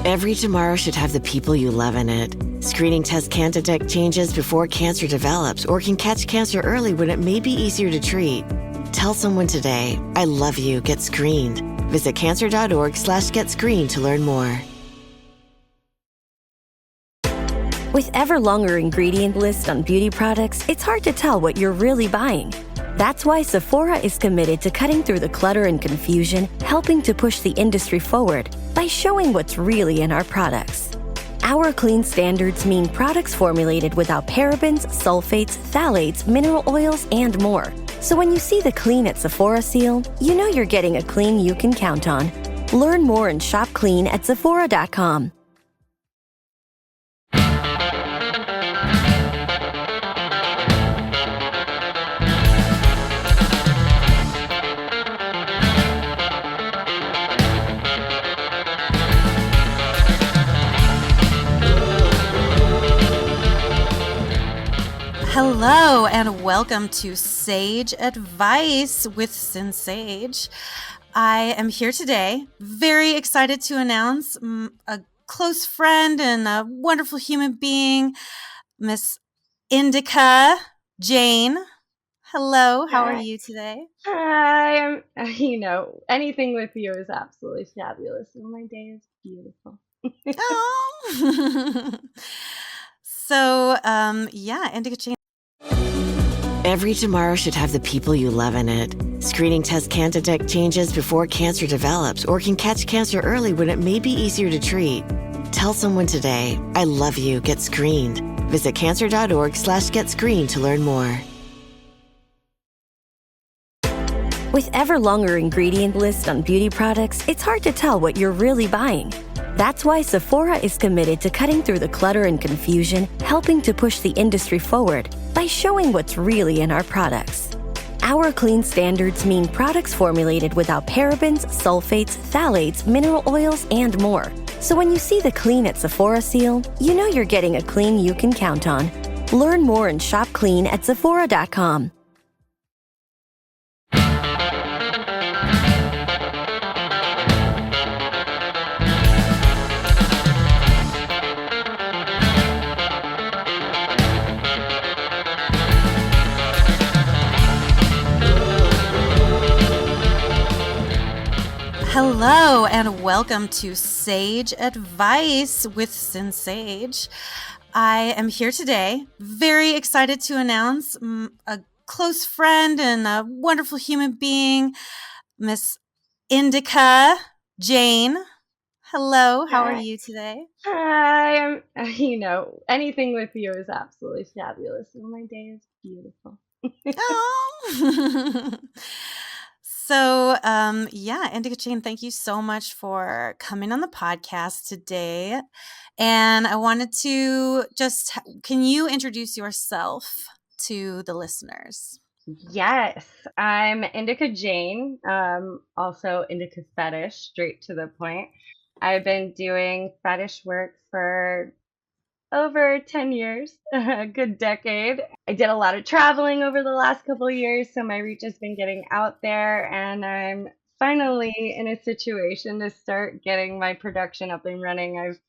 Every tomorrow should have the people you love in it. Screening tests can detect changes before cancer develops or can catch cancer early when it may be easier to treat. Tell someone today, I love you, get screened. Visit cancer.org/getscreened to learn more. With ever longer ingredient lists on beauty products, it's hard to tell what you're really buying. That's why Sephora is committed to cutting through the clutter and confusion, helping to push the industry forward by showing what's really in our products. Our clean standards mean products formulated without parabens, sulfates, phthalates, mineral oils, and more. So when you see the Clean at Sephora seal, you know you're getting a clean you can count on. Learn more and shop clean at Sephora.com. Hello and welcome to Sage Advice with Sin Sage. I am here today, very excited to announce a close friend and a wonderful human being, Miss Indica Jane. Hello, how are you today? Hi, anything with you is absolutely fabulous, and my day is beautiful. Oh. So, Indica Jane. Every tomorrow should have the people you love in it. Screening tests can detect changes before cancer develops or can catch cancer early when it may be easier to treat. Tell someone today, I love you, get screened. Visit cancer.org/getscreened to learn more. With ever longer ingredient lists on beauty products, it's hard to tell what you're really buying. That's why Sephora is committed to cutting through the clutter and confusion, helping to push the industry forward by showing what's really in our products. Our clean standards mean products formulated without parabens, sulfates, phthalates, mineral oils, and more. So when you see the Clean at Sephora seal, you know you're getting a clean you can count on. Learn more and shop clean at Sephora.com. Hello and welcome to Sage Advice with Sin Sage. I am here today, very excited to announce a close friend and a wonderful human being, Miss Indica Jane. Hello, how are you today? Hi, anything with you is absolutely fabulous, and my day is beautiful. Oh. So, Indica Jane, thank you so much for coming on the podcast today. And I wanted to can you introduce yourself to the listeners? Yes, I'm Indica Jane, also Indica Fetish, straight to the point. I've been doing fetish work for over 10 years, a good decade. I did a lot of traveling over the last couple of years, so my reach has been getting out there, and I'm finally in a situation to start getting my production up and running. I've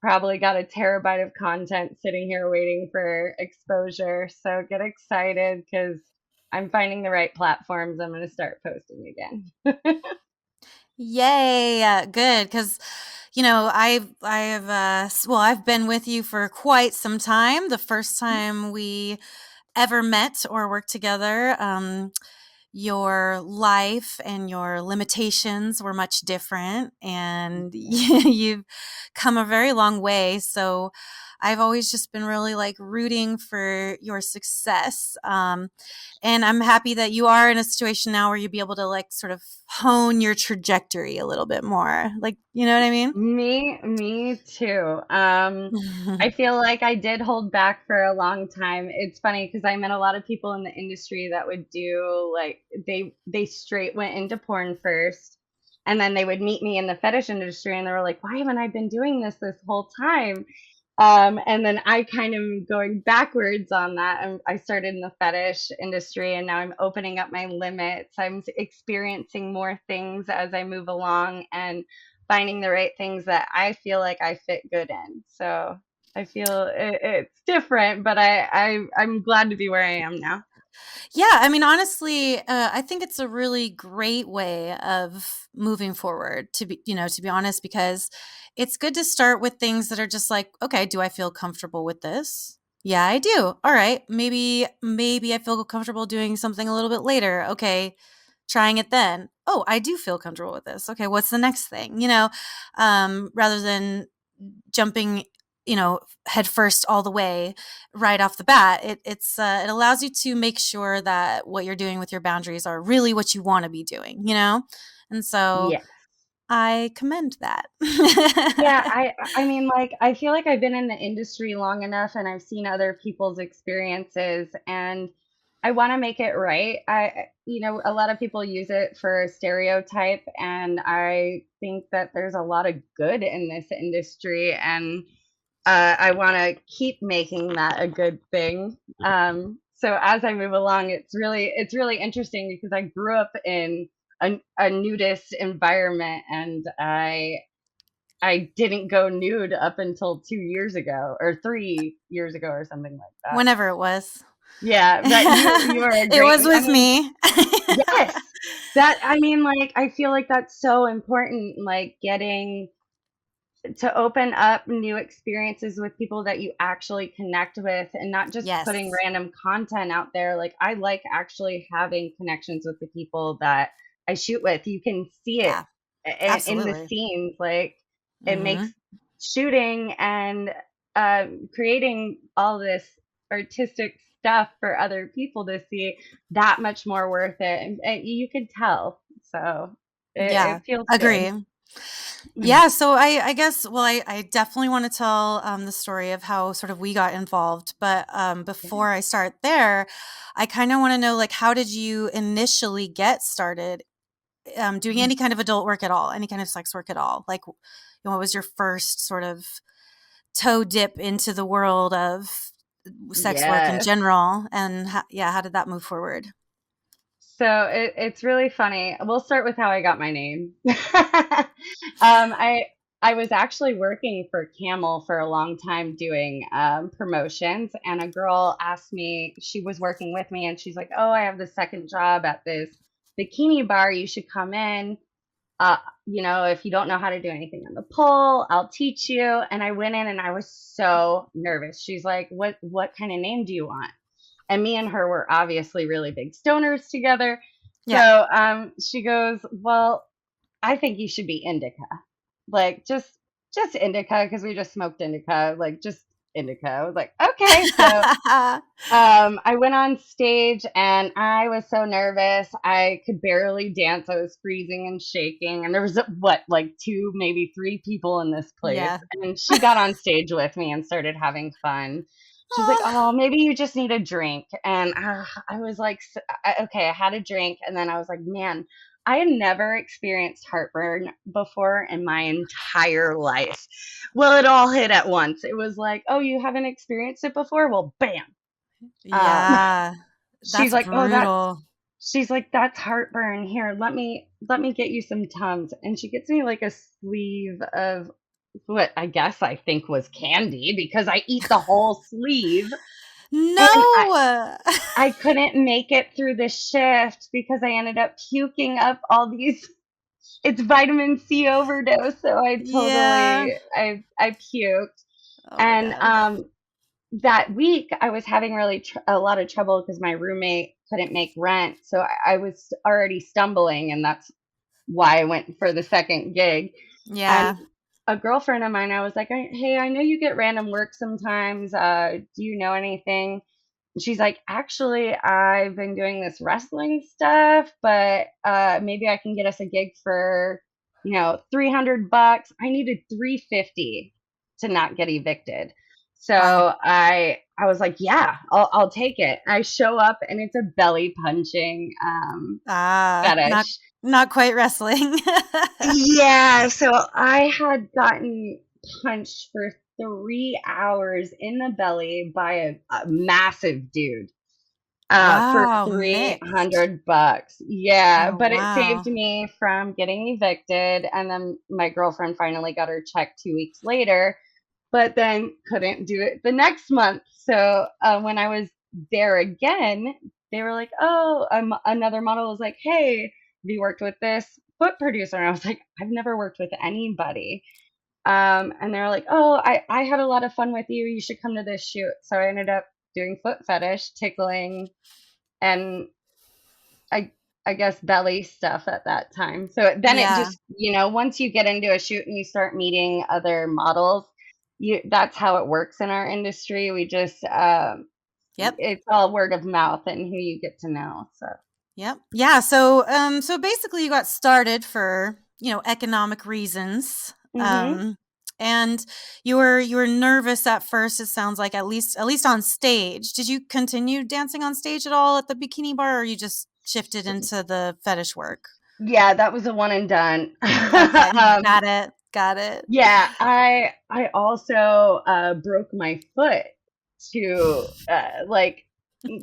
probably got a terabyte of content sitting here waiting for exposure, so get excited because I'm finding the right platforms. I'm going to start posting again. Yay, good, because I've been with you for quite some time. The first time we ever met or worked together, your life and your limitations were much different, and you've come a very long way. So I've always just been really rooting for your success. And I'm happy that you are in a situation now where you'll be able to sort of hone your trajectory a little bit more. You know what I mean? Me too. I feel like I did hold back for a long time. It's funny because I met a lot of people in the industry that would do they straight went into porn first, and then they would meet me in the fetish industry, and they were like, "Why haven't I been doing this whole time?" And then I kind of going backwards on that. And I started in the fetish industry, and now I'm opening up my limits. I'm experiencing more things as I move along and finding the right things that I feel like I fit good in. So I feel it's different, but I'm glad to be where I am now. Yeah, I mean, honestly, I think it's a really great way of moving forward, to be honest, because it's good to start with things that are just like, okay, do I feel comfortable with this? Yeah, I do. All right. Maybe I feel comfortable doing something a little bit later. Okay, trying it then. Oh, I do feel comfortable with this. Okay, what's the next thing? Rather than jumping, head first all the way right off the bat. It allows you to make sure that what you're doing with your boundaries are really what you want to be doing, and so Yeah. I commend that. Yeah, I mean, like, I feel like I've been in the industry long enough and I've seen other people's experiences, and I want to make it right. A lot of people use it for stereotype, and I think that there's a lot of good in this industry, and I want to keep making that a good thing. So as I move along, it's really interesting because I grew up in a nudist environment, and I didn't go nude up until 2 years ago or 3 years ago or something like that. Whenever it was. Yeah, but you are a It great. was I with mean, me. yes, that I mean, like I feel like that's so important. Like getting to open up new experiences with people that you actually connect with and not just putting Yes. random content out there. Like I like actually having connections with the people that I shoot with. You can see it Yeah, in the absolutely. scenes. Like it makes Hmm. shooting and creating all this artistic stuff for other people to see that much more worth it. And you could tell. So Yeah, it feels good. agree. Yeah, so I guess, well, I definitely want to tell the story of how sort of we got involved. But before I start there, I kind of want to know, like, how did you initially get started doing any kind of adult work at all, any kind of sex work at all? Like, what was your first sort of toe dip into the world of sex work in Yes. general? And yeah, how did that move forward? So it's really funny. We'll start with how I got my name. I was actually working for Camel for a long time doing promotions, and a girl asked me. She was working with me, and she's like, "Oh, I have the second job at this bikini bar. You should come in. Uh, if you don't know how to do anything on the pole, I'll teach you." And I went in, and I was so nervous. She's like, "What kind of name do you want?" And me and her were obviously really big stoners together. Yeah. So she goes, "Well, I think you should be Indica, like just Indica because we just smoked Indica, like just Indica." I was like, "Okay." So I went on stage and I was so nervous. I could barely dance. I was freezing and shaking. And there was like two, maybe three people in this place. Yeah. And she got on stage with me and started having fun. She's like, Aw. "Oh, maybe you just need a drink." And I was like, "Okay." I had a drink. And then I was like, "Man, I had never experienced heartburn before in my entire life." Well, it all hit at once. It was like, "Oh, you haven't experienced it before? Well, bam." Um, Yeah, she's that's like, "Oh, brutal. that's heartburn. Here, let me get you some Tums." And she gets me like a sleeve of what I guess I think was candy because I eat the whole sleeve. And No! I couldn't make it through the shift because I ended up puking up all these. It's vitamin C overdose, so Yeah. I puked. Oh my And god. that week I was having really a lot of trouble because my roommate couldn't make rent, so I was already stumbling, and that's why I went for the second gig. And Yeah. a girlfriend of mine, I was like, "Hey, I know you get random work sometimes. Do you know anything?" And she's like, "Actually, I've been doing this wrestling stuff, but maybe I can get us a gig for, $300. I needed 350 to not get evicted." So Wow. I was like, "Yeah, I'll take it." I show up and it's a belly punching Ah, not fetish. not quite wrestling. Yeah, so I had gotten punched for 3 hours in the belly by a massive dude. for Wow, mixed. $300. Yeah, Oh, but it saved wow. me from getting evicted. And then my girlfriend finally got her check 2 weeks later, but then couldn't do it the next month. So when I was there again, they were like, "Oh," another model was like, "Hey, have you worked with this foot producer?" And I was like, "I've never worked with anybody." And they're like, "Oh, I had a lot of fun with you. You should come to this shoot." So I ended up doing foot fetish, tickling, and I I guess belly stuff at that time. So then it Yeah. just, once you get into a shoot and you start meeting other models, that's how it works in our industry. We just Yep. it's all word of mouth and who you get to know. So, Yep. Yeah. So basically, you got started for economic reasons, hmm and you were nervous at first. It sounds like at least on stage. Did you continue dancing on stage at all at the bikini bar, or you just shifted into the fetish work? yeah, that was a one and done. Okay, um, got it. Got it. yeah, I also broke my foot to like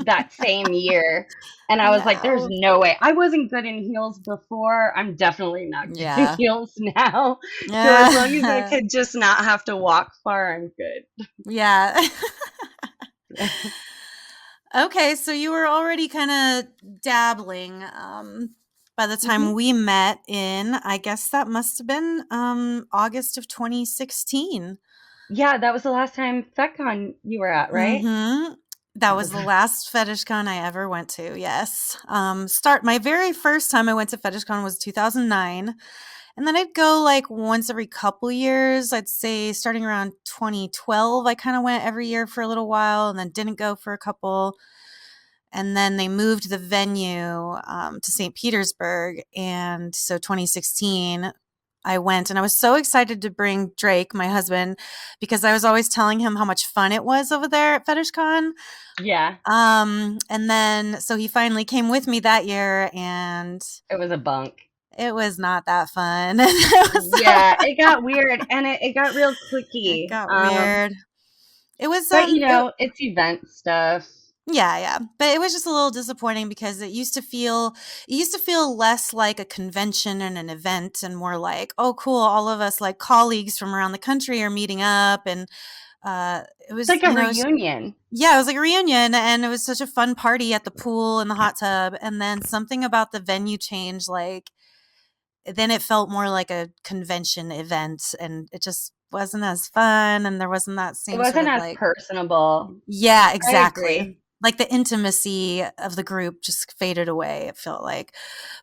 that same year. And I was like, there's No. no way. I wasn't good in heels before. I'm definitely not good in Yeah. heels now. So as long as I Yeah. could just not have to walk far, I'm good. Yeah. Okay, so you were already kind of dabbling by the hmm time we met in, I guess that must have been August of 2016. Yeah, that was the last time FetCon you were at, right? Mhm. That That was was the last fetish con I ever went to. Yes. Start my very first time I went to fetish con was 2009. And then I'd go like once every couple years. I'd say starting around 2012, I kind of went every year for a little while and then didn't go for a couple. And then they moved the venue to St. Petersburg. And so 2016, I went and I was so excited to bring Drake, my husband, because I was always telling him how much fun it was over there at FetishCon. yeah, And then so he finally came with me that year and it was a bunk. it was not that fun. it was Yeah, it got weird and it got real it clicky. got weird. It was But it's event stuff. yeah, yeah. But it was just a little disappointing because it used to feel less like a convention and an event and more like, oh cool, all of us like colleagues from around the country are meeting up and it It's was, like a reunion. yeah, it was like a reunion and it was such a fun party at the pool and the hot tub and then something about the venue changed like then it felt more like a convention event and it just wasn't as fun and there wasn't that It same sort wasn't of as like personable. yeah, I exactly. agree. Like the intimacy of the group just faded away, it felt like.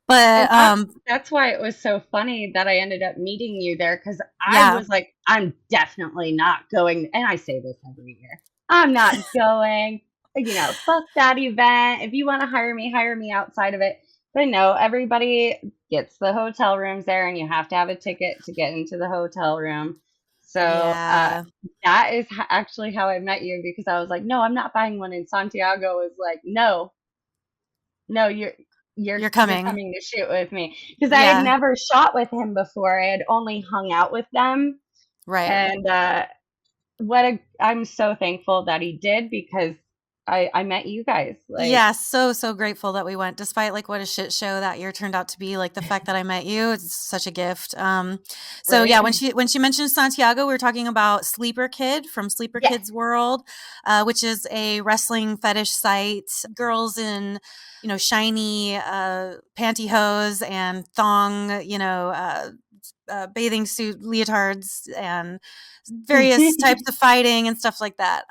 But, And that's why it was so funny that I ended up meeting you there because I yeah. was like, I'm definitely not going. And I say this every year. I'm not going. Fuck that event. If you want to hire me outside of it. But no, everybody gets the hotel rooms there, and you have to have a ticket to get into the hotel room. So Yeah. that is actually how I met you because I was like, no, I'm not buying one. And Santiago was like, no, no, You're you're coming. coming to shoot with me because I had Yeah. never shot with him before. I had only hung out with them, Right. and I'm so thankful that he did because I met you guys. Like, Yeah, so, so grateful that we went despite, like, what a shit show that year turned out to be, like, the fact that I met you, it's such a gift. So, yeah, when right? she mentioned Santiago, we were talking about Sleeper Kid from Sleeper Yes. Kid's World, which is a wrestling fetish site. Girls in, shiny, pantyhose and thong, bathing suit leotards and various types of fighting and stuff like that.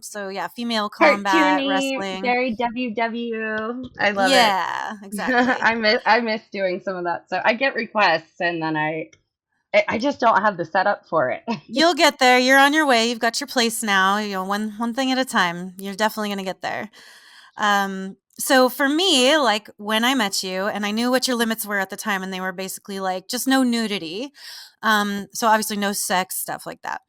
So yeah, female combat Cartoony, wrestling. very WW. I love it. Yeah, exactly. I miss doing some of that. So I get requests, and then I just don't have the setup for it. You'll get there. You're on your way. You've got your place now. One thing at a time. You're definitely going to get there. So for me, like when I met you and I knew what your limits were at the time and they were basically like just no nudity. So obviously no sex, stuff like that.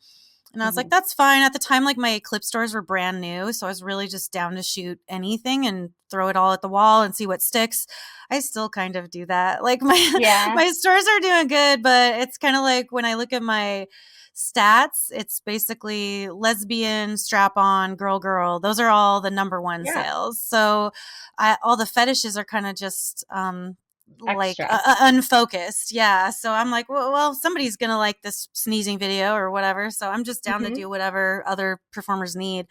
And I was like, Mhm. that's fine. At the time, like my clip stores were brand new. So I was really just down to shoot anything and throw it all at the wall and see what sticks. I still kind of do that. Like my Yeah. my stores are doing good, but it's kind of like when I look at my stats, it's basically lesbian, strap on, girl, girl. Those are all the number one Yeah. sales. So all the fetishes are kind of just like Extra. unfocused. Yeah. So I'm like, well, somebody's going to like this sneezing video or whatever. So I'm just down to Mhm. do whatever other performers need.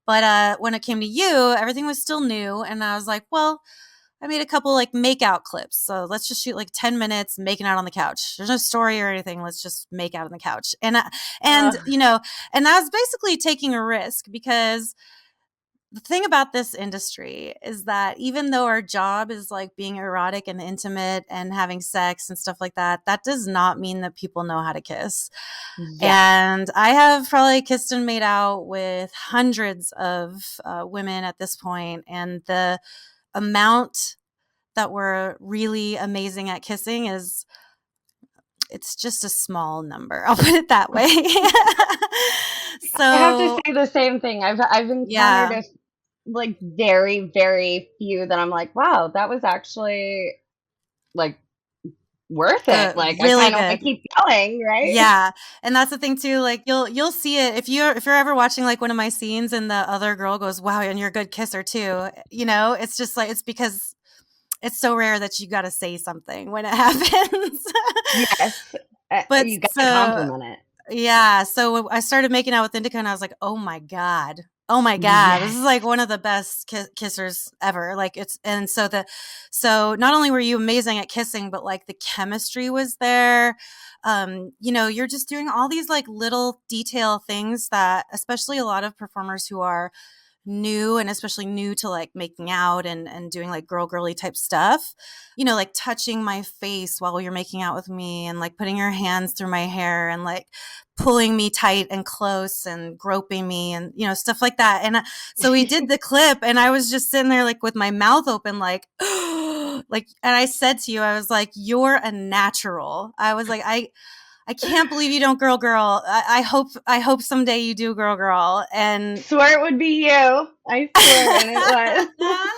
But when it came to you, everything was still new. And I was like, well, I made a couple like make out clips. So let's just shoot like 10 minutes making out on the couch. There's no story or anything. Let's just make out on the couch. And Ugh. you know, and I was basically taking a risk because the thing about this industry is that even though our job is like being erotic and intimate and having sex and stuff like that, that does not mean that people know how to kiss. Yeah. And I have probably kissed and made out with hundreds of women at this point, and the amount that were really amazing at kissing is it's just a small number. I'll put it that way. I have to say So, the same thing. I've encountered yeah, a like very, very few that I'm like, wow, that was actually like worth it. good, Like I really kind of want to good. keep going, right? Yeah, and that's the thing too, like, you'll see it if you're ever watching, like, one of my scenes and the other girl goes, "Wow, and you're a good kisser too," it's just like it's because it's so rare that you gotta say something when it happens. Yes. But You got to so compliment it. yeah, so I started making out with Indica, and I was like, "Oh my god. Oh my god. This is, Yes. like, one of the best kissers ever." Like, it's and so not only were you amazing at kissing, but, like, the chemistry was there. You're just doing all these, like, little detail things that especially a lot of performers who are new and especially new to like making out and doing like girly type stuff, like touching my face while you're making out with me and like putting your hands through my hair and like pulling me tight and close and groping me and stuff like that. And so we did the clip and I was just sitting there like with my mouth open like like, and I said to you, I was like, you're a natural. I was like, I can't believe you don't girl. I hope someday you do girl. And Swear it would be you. I swear, and it was.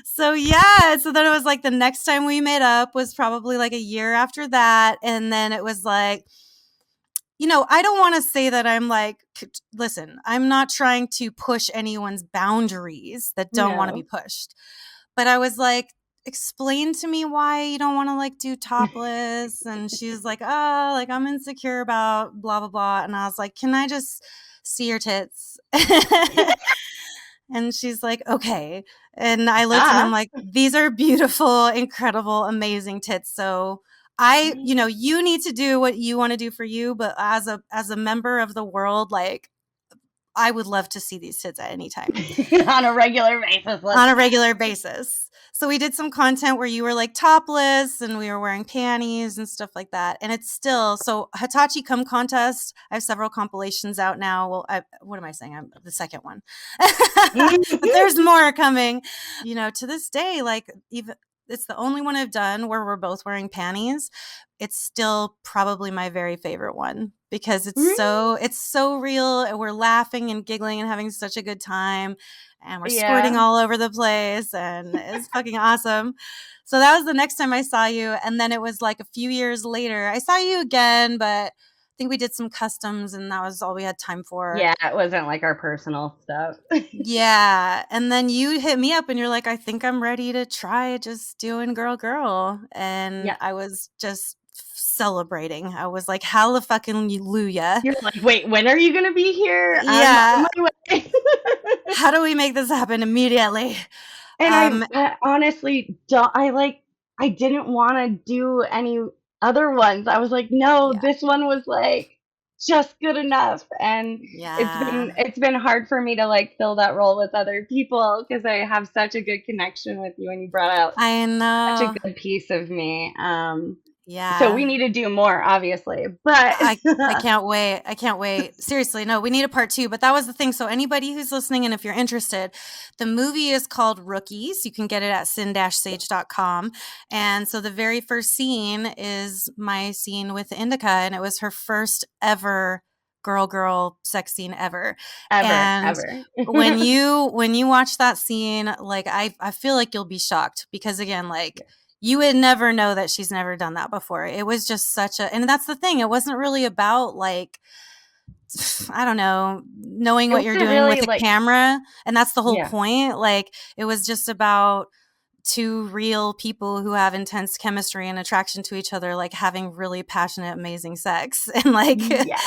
so yeah, so then it was like the next time we made up was probably like a year after that, and then it was like, I don't want to say that I'm like, listen, I'm not trying to push anyone's boundaries that don't want to be No. pushed. But I was like, explain to me why you don't want to like do topless. And she's like, oh, like I'm insecure about blah, blah, blah. And I was like, can I just see your tits? And she's like, okay. And I looked and I'm Ah. like, these are beautiful, incredible, amazing tits. So you need to do what you want to do for you. But as a member of the world, like I would love to see these tits at any time On a regular basis. on Let's. a regular basis. So we did some content where you were like topless and we were wearing panties and stuff like that. And it's still so Hitachi Come Contest. I have several compilations out now. Well, what am I saying? I'm the second one, but there's more coming. To this day, like even it's the only one I've done where we're both wearing panties. It's still probably my very favorite one because it's so real and we're laughing and giggling and having such a good time and we're squirting Yeah. all over the place and it's fucking awesome. So that was the next time I saw you. And then it was like a few years later, I saw you again, but I think we did some customs and that was all we had time for. Yeah, it wasn't like our personal stuff. Yeah. And then you hit me up and you're like, I think I'm ready to try just doing girl. And Yeah. I was just celebrating. I was like, hallelujah. You're like, wait, when are you gonna be here? I'm on Yeah. my way. How do we make this happen immediately? And Um, I honestly don't. I didn't want to do any other ones. I was like, no, yeah. this one was like just good enough. And Yeah. it's been hard for me to like fill that role with other people because I have such a good connection with you and you brought out I such a know. good piece of me. So we Yeah. need to do more, obviously. But I can't wait. I can't wait. Seriously, no, we need a part two. But that was the thing. So anybody who's listening and if you're interested, the movie is called Rookies. You can get it at sin-sage.com. And so the very first scene is my scene with Indica, and it was her first ever girl sex scene ever. Ever, And ever. when you watch that scene, like I feel like you'll be shocked because again, like you would never know that she's never done that before. It was just such a, and that's the thing. It wasn't really about like, I don't know, knowing It what you're wasn't doing really with the like, camera. And that's the whole yeah, point. Like it was just about two real people who have intense chemistry and attraction to each other, like having really passionate, amazing sex. And like, yeah,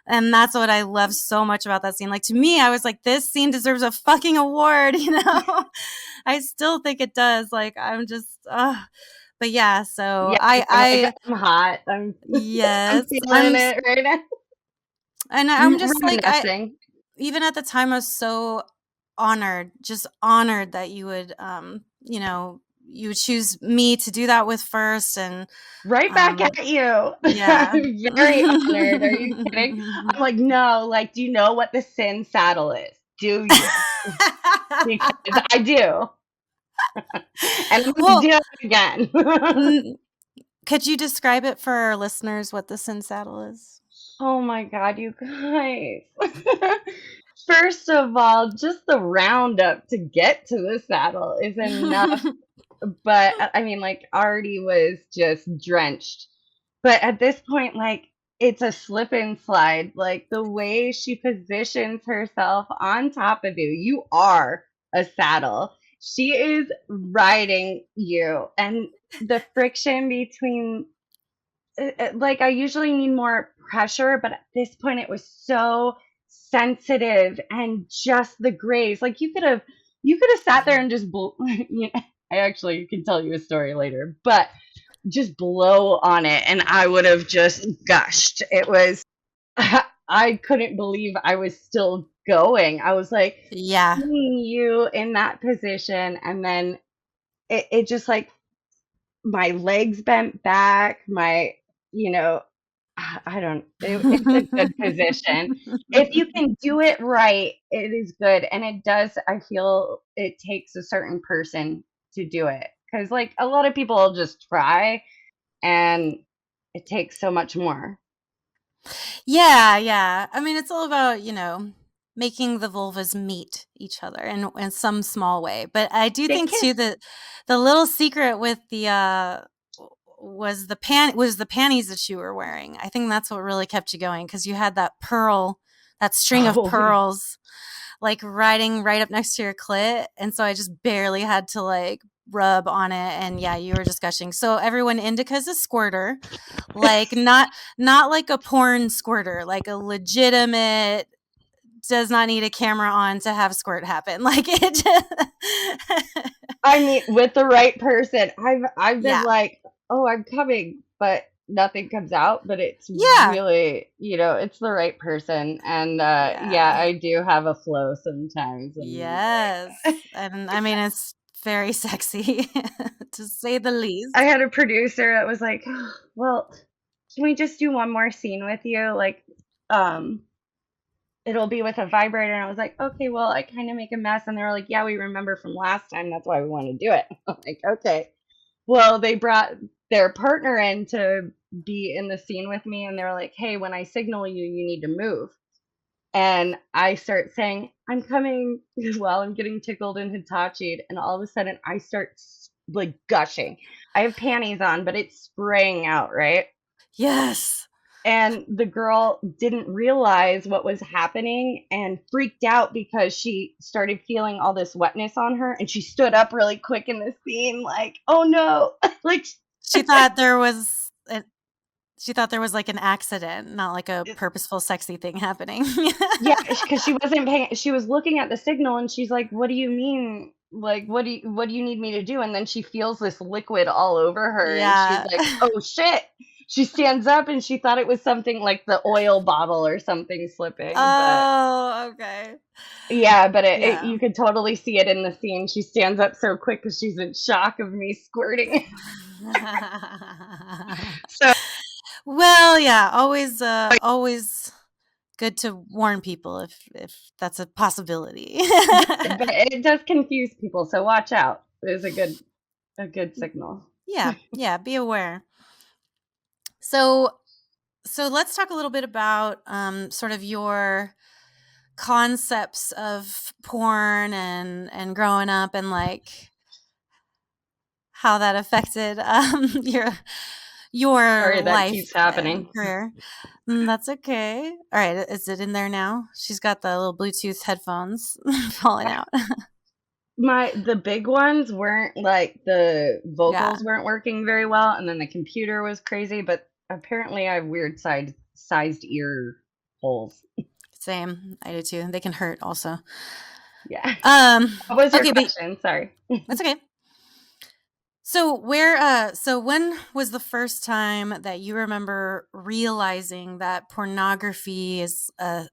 and that's what I love so much about that scene. Like to me, I was like, this scene deserves a fucking award, you know? I still think it does. Like I'm just, but yeah, so yeah. I'm like, I'm hot. I'm yes, feeling it right now. and I'm just like, Reminiscing. even at the time, I was so honored, just honored that you would, you would choose me to do that with first. And, Right back at you. yeah. I'm very honored. Are you kidding? I'm like, no, like, do you know what the sin saddle is? Do you? Because I do. And I'm gonna Well, do it again. n- could you describe it for our listeners what the sin saddle is? Oh my God, you guys. First of all, just the roundup to get to the saddle is enough. But I mean, like, Artie was just drenched. But at this point, like, it's a slip and slide. Like, the way she positions herself on top of you, you are a saddle. She is riding you. And the friction between, like, I usually need more pressure, but at this point, it was so sensitive and just the grace. Like, you could have sat there and just, I actually can tell you a story later, but just blow on it and I would have just gushed. It was, I couldn't believe I was still going. I was like, Yeah. seeing you in that position, and then it just like my legs bent back, you know, I don't, it's a good position. If you can do it right, it is good. And it does, I feel it takes a certain person to do it. Because, like, a lot of people will just try and it takes so much more. Yeah, yeah. I mean, it's all about, making the vulvas meet each other in some small way. But I do They think too kiss. that the little secret with the was the panties that you were wearing. I think that's what really kept you going because you had that string of Oh, yeah. pearls like riding right up next to your clit, and so I just barely had to like rub on it, and yeah, you were just gushing. So everyone, Indica's a squirter, like not like a porn squirter, like a legitimate, does not need a camera on to have squirt happen. Like it just I mean, with the right person, I've been yeah. like, oh, I'm coming, but nothing comes out. But it's Yeah. really, it's the right person, and yeah, Yeah. I do have a flow sometimes, and Yes. And I mean it's very sexy to say the I least. had a producer that was like, well, can we just do one more scene with you? Like, um, it'll be with a vibrator. And I was like, okay, well, I kind of make a mess. And they were like, yeah, we remember from last time. That's why we want to do it. I'm like, okay. Well, they brought their partner in to be in the scene with me. And they were like, hey, when I signal you, you need to move. And I start saying, I'm coming while I'm getting tickled and Hitachi'd. And all of a sudden, I start like gushing. I have panties on, but it's spraying out, right? Yes. And the girl didn't realize what was happening and freaked out because she started feeling all this wetness on her. And she stood up really quick in the scene, like, oh no. Like, She thought there was she thought there was like an accident, not like a purposeful sexy thing happening. yeah, because she wasn't paying, she was looking at the signal and she's like, what do you mean? Like, what do you need me to do? And then she feels this liquid all over her and she's Yeah. like, oh shit. She stands up and she thought it was something like the oil bottle or something slipping, but Oh, okay. yeah, but Yeah. you could totally see it in the scene. She stands up so quick because she's in shock of me squirting. So Well, yeah, always good to warn people if that's a possibility. but it does confuse people, so watch out. Is a good signal. Yeah, yeah, be aware. So So let's talk a little bit about sort of your concepts of porn and growing up and like how that affected your Sorry, that life keeps and happening. career. That's okay. All right, is it in there now? She's got the little Bluetooth headphones falling out. The big ones weren't like the Yeah, vocals weren't working very well, and then the computer was crazy, but apparently I have weird sized ear holes. same. I do too. They can hurt also. Yeah. Um, What was your okay, but question? Sorry. that's okay. So when was the first time that you remember realizing that pornography is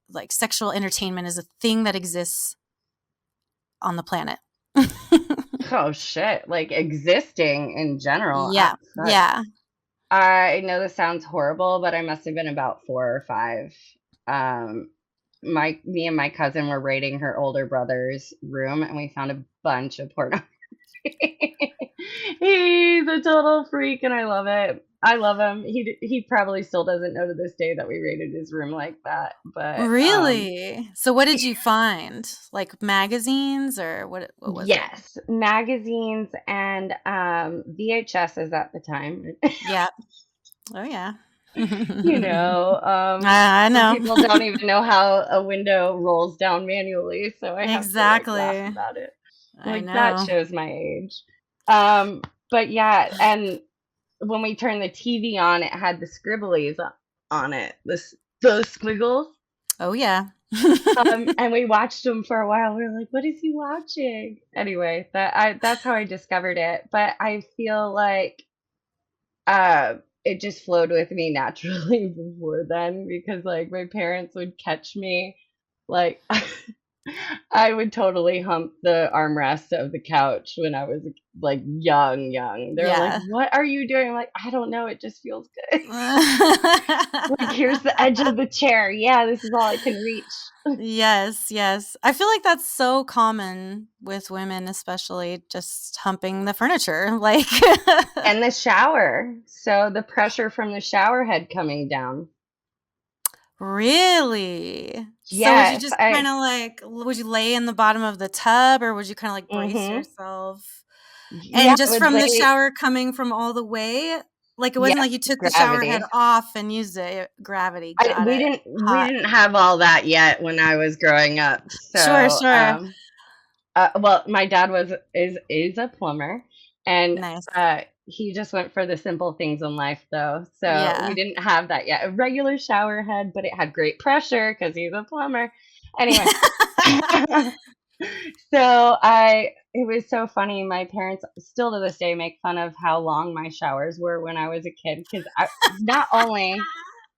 like sexual entertainment is a thing that exists on the planet? Oh shit, like existing in general. Yeah. Fuck. Yeah. I know this sounds horrible, but I must have been about 4 or 5. Um, me and my cousin were raiding her older brother's room, and we found a bunch of pornography. He's a total freak, and I love it. I love him. He probably still doesn't know to this day that we raided his room like that. But Really? So what did you find? Like magazines or what was it? yes, magazines and VHSs at the time. Yeah. Oh yeah. You know, I some know. people don't even know how a window rolls down manually, so I have to like laugh Exactly. about it. I Like that know. shows my age. But yeah, and when we turned the TV on, it had the scribblies on it, those squiggles. Oh yeah. And we watched them for a while. We were like, "What is he watching?" Anyway, that's how I discovered it. But I feel like uh, it just flowed with me naturally before then because like my parents would catch me like I would totally hump the armrest of the couch when I was like young. They were like, Yeah. "What are you doing?" I'm like, "I don't know. It just feels good." Like, here's the edge of the chair. Yeah, this is all I can reach. Yes, yes. I feel like that's so common with women, especially just humping the furniture. Like, And the shower. So the pressure from the shower head coming down. really? So would you Yes, just kind I of like, would you lay in the bottom of the tub or would you kind of like brace mhm. yourself? Yeah, And I just would from the lay shower coming from all the way? Like, it wasn't yes, like you took the shower head gravity. off and used it. Gravity. I Got it. we Hot. didn't have all that yet when I was growing up. Sure, So, sure. well, my dad is a plumber, and Nice. he just went for the simple things in life, though. So we Yeah. didn't have that yet. A regular shower head, but it had great pressure because he's a plumber. Anyway, so it was so funny. My parents still to this day make fun of how long my showers were when I was a kid because I not only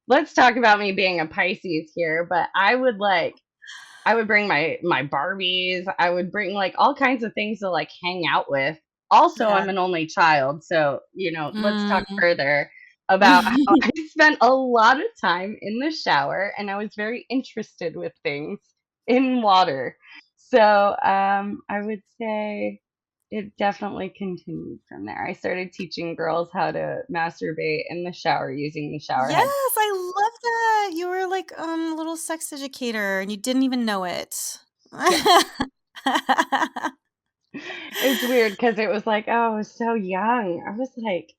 let's talk about me being a Pisces here, but I would bring my Barbies. I would bring like all kinds of things to like hang out with. Also, Yeah. I'm an only child, so let's talk Mm. further about how I spent a lot of time in the shower and I was very interested with things in water. So, I would say it definitely continued from there. I started teaching girls how to masturbate in the shower using the shower Yes, head. I love that. You were like, a little sex educator and you didn't even know it. Yeah. It's weird because it was like, oh, I was so young. I was like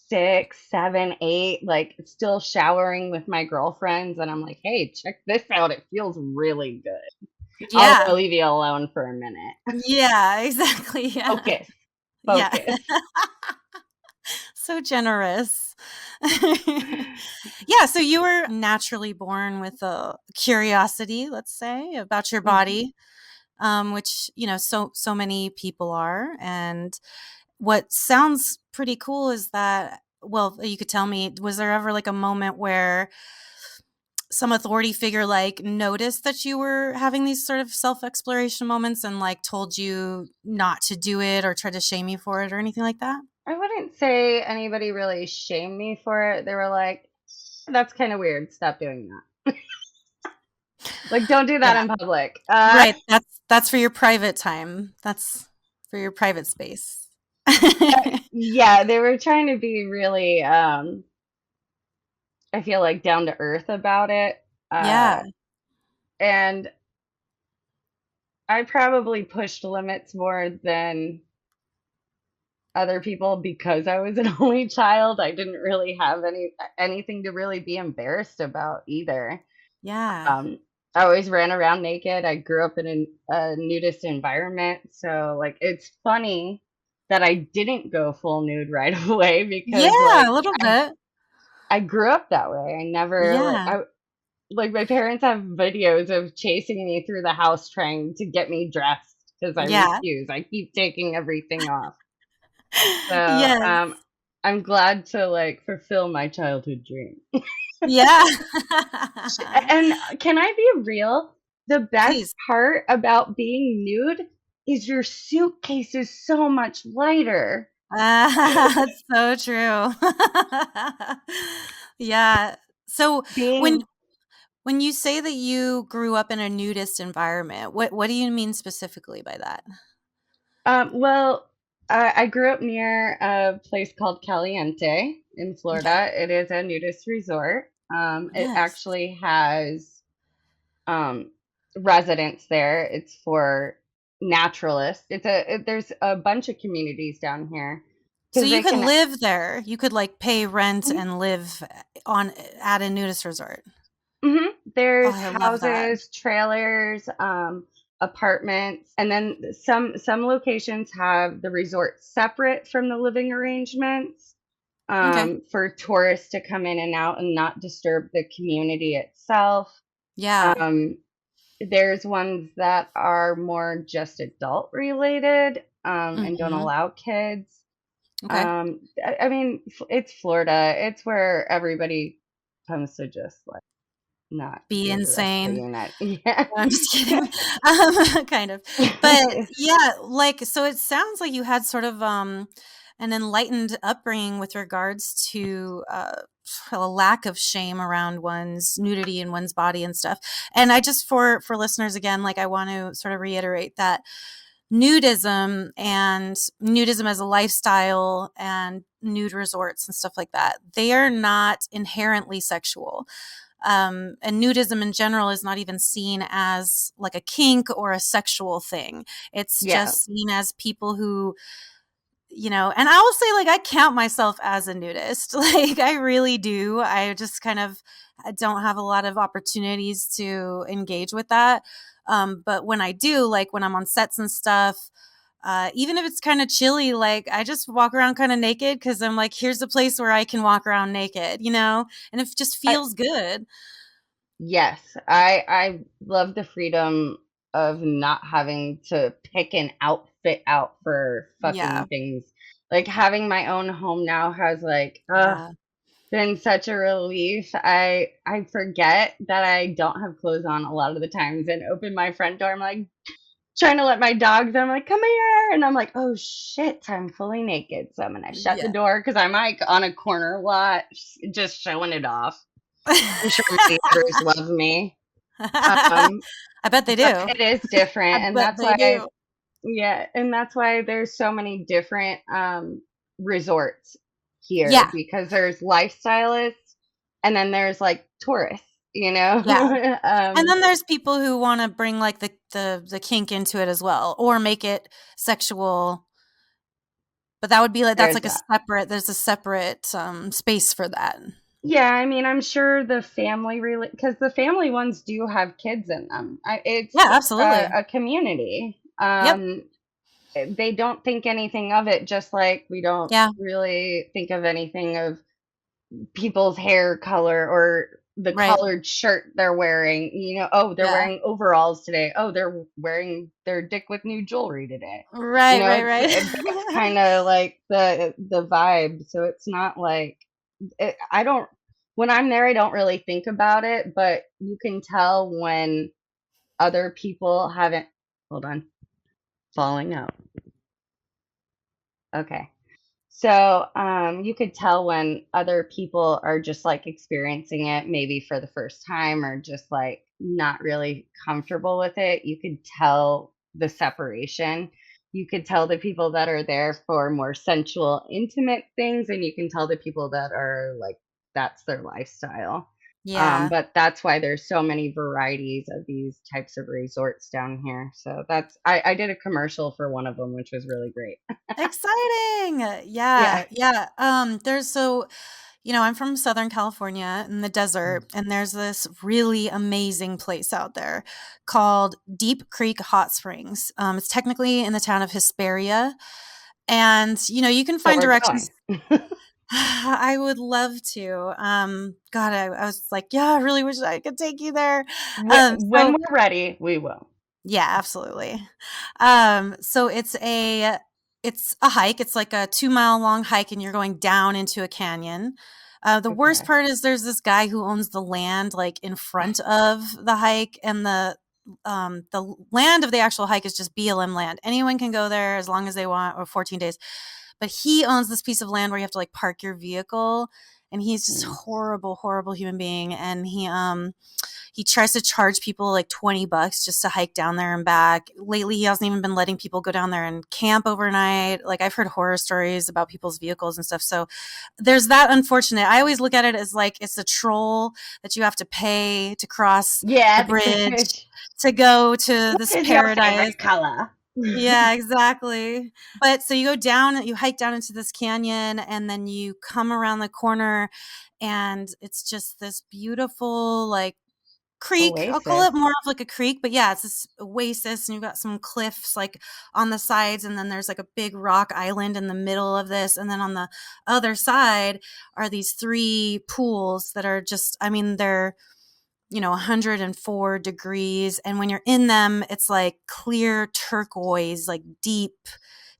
6, 7, 8, like still showering with my girlfriends. And I'm like, hey, check this out. It feels really good. I'll Yeah. leave you alone for a minute. Yeah, exactly, yeah. Focus, Yeah. focus. So generous. Yeah, so you were naturally born with a curiosity, let's say, about your Mhm. body, which, so many people are, and what sounds pretty cool is that well, you could tell me, was there ever, like, a moment where some authority figure, like, noticed that you were having these sort of self-exploration moments and, like, told you not to do it or tried to shame you for it or anything like that? I wouldn't say anybody really shamed me for it. They were like, that's kind of weird. Stop doing that. Like, don't do that Yeah. in public. Right, that's for your private time. That's for your private space. Yeah, they were trying to be really I feel like down to earth about it. Yeah. And I probably pushed limits more than other people because I was an only child. I didn't really have anything to really be embarrassed about either. Yeah. Um, I always ran around naked. I grew up in a nudist environment, so like it's funny that I didn't go full nude right away because Yeah, like a little bit. I grew up that way. I never Yeah. like my parents have videos of chasing me through the house trying to get me dressed because I Yeah. refuse. I keep taking everything off. So, Yes. I'm glad to like fulfill my childhood dream. Yeah. And can I be real? The best Please. part about being nude is your suitcase is so much lighter. That's so true. Yeah. So when Being when you say that you grew up in a nudist environment, what do you mean specifically by that? well, I grew up near a place called Caliente in Okay. Florida. It is a nudist resort. It Yes. actually has um, residents there. It's for naturalists. There's a bunch of communities down here So because you they could can. live there. You could like pay rent and live on at a nudist resort. Mhm. Oh, There's I love that. houses, trailers, apartments, and then some locations have the resort separate from the living arrangements Okay. for tourists to come in and out and not disturb the community itself. Yeah. Um, there's ones that are more just adult related and don't Mhm. allow kids. Okay. I mean, it's Florida. It's where everybody comes to just like not Be do the rest of the insane. unit. Yeah. No, I'm just kidding. Kind of. But yeah, like, so it sounds like you had sort of an enlightened upbringing with regards to a lack of shame around one's nudity and one's body and stuff. And I just for listeners again, like I want to sort of reiterate that nudism as a lifestyle and nude resorts and stuff like that, they are not inherently sexual. And nudism in general is not even seen as like a kink or a sexual thing. It's Yeah. just seen as people who, and I will say, like, I count myself as a nudist. Like, I really do. I just kind of I don't have a lot of opportunities to engage with that. But when I do, like when I'm on sets and stuff, even if it's kind of chilly, like I just walk around kind of naked because I'm like, here's a place where I can walk around naked, and it just I, feels good. yes. I love the freedom of not having to pick an outfit out for fucking Yeah. things. Like having my own home now has like Yeah. been such a relief. I forget that I don't have clothes on a lot of the times and open my front door. I'm like trying to let my dogs. I'm like, come here, and I'm like, oh shit, I'm fully naked. So I'm gonna shut the Yeah. door because I'm like on a corner lot, just showing it off. I'm sure my neighbors love me. Um, I bet they but do. it is I different, and bet that's they why, do. yeah, and that's why there's so many different resorts here Yeah. because there's lifestylists and then there's like tourists, you Yeah. know. And then there's people who wanna bring, like, the kink into it as well, or make it sexual, but that would be like that's There's like that. there's a separate, space for that. Yeah, I mean, I'm sure the family really because the family ones do have kids in them. It's Yeah, absolutely. a community. Yep. They don't think anything of it, just like we don't Yeah. really think of anything of people's hair color or the Right. colored shirt they're wearing. You know, oh, they're Yeah. wearing overalls today. Oh, they're wearing their dick with new jewelry today. You Right, know, right, right. that's kind of like the vibe. So it's not like I don't when I'm there, I don't really think about it, but you can tell when other people haven't. Hold on, falling out. Okay. So, you could tell when other people are just like experiencing it maybe for the first time or just like not really comfortable with it. You could tell the separation. You could tell the people that are there for more sensual, intimate things, and you can tell the people that are like that's their lifestyle. Yeah. But that's why there's so many varieties of these types of resorts down here. So I did a commercial for one of them, which was really great. Exciting. Yeah. Yeah. Yeah. There's so, I'm from Southern California in the desert, and there's this really amazing place out there called Deep Creek Hot Springs. It's technically in the town of Hesperia. And, you can So find we're going. directions. I would love to. God, I was like, yeah, I really wish I could take you there. When So we're ready, we will. yeah, absolutely. So it's a hike. It's like a 2-mile long hike, and you're going down into a canyon. The worst Okay. part is there's this guy who owns the land like in front of the hike, and the land of the actual hike is just BLM land. Anyone can go there as long as they want, or 14 days. But he owns this piece of land where you have to like park your vehicle, and he's just Mm. horrible, horrible human being. And he tries to charge people like $20 just to hike down there and back. Lately, he hasn't even been letting people go down there and camp overnight. Like I've heard horror stories about people's vehicles and stuff. So there's that unfortunate. I always look at it as like it's a troll that you have to pay to cross the Yeah, bridge to go to what this is your paradise. favorite color? Yeah, exactly. But so you go down, you hike down into this canyon, and then you come around the corner, and it's just this beautiful, like, creek. I'll call it Oasis. more of like a creek, but yeah, it's this oasis, and you've got some cliffs like on the sides, and then there's like a big rock island in the middle of this, and then on the other side are these 3 pools that are just, I mean, they're 104 degrees, and when you're in them, it's like clear turquoise, like deep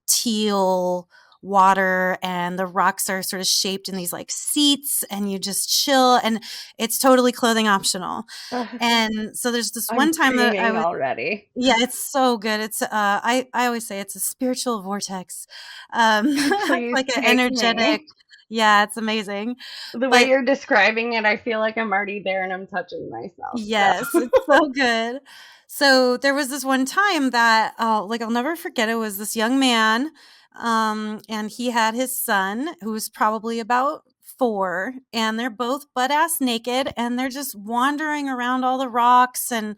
teal water, and the rocks are sort of shaped in these like seats, and you just chill, and it's totally clothing optional. Ugh, And so there's this I'm one time that I dreaming was already. yeah, it's so good. It's I always say it's a spiritual vortex. It's Please like an take energetic. me. Yeah, it's amazing. The way But you're describing it, I feel like I'm already there and I'm touching myself. yes, So it's so good. So there was this one time that, like, I'll never forget. It was this young man, and he had his son who was probably about 4, and they're both butt ass naked, and they're just wandering around all the rocks, and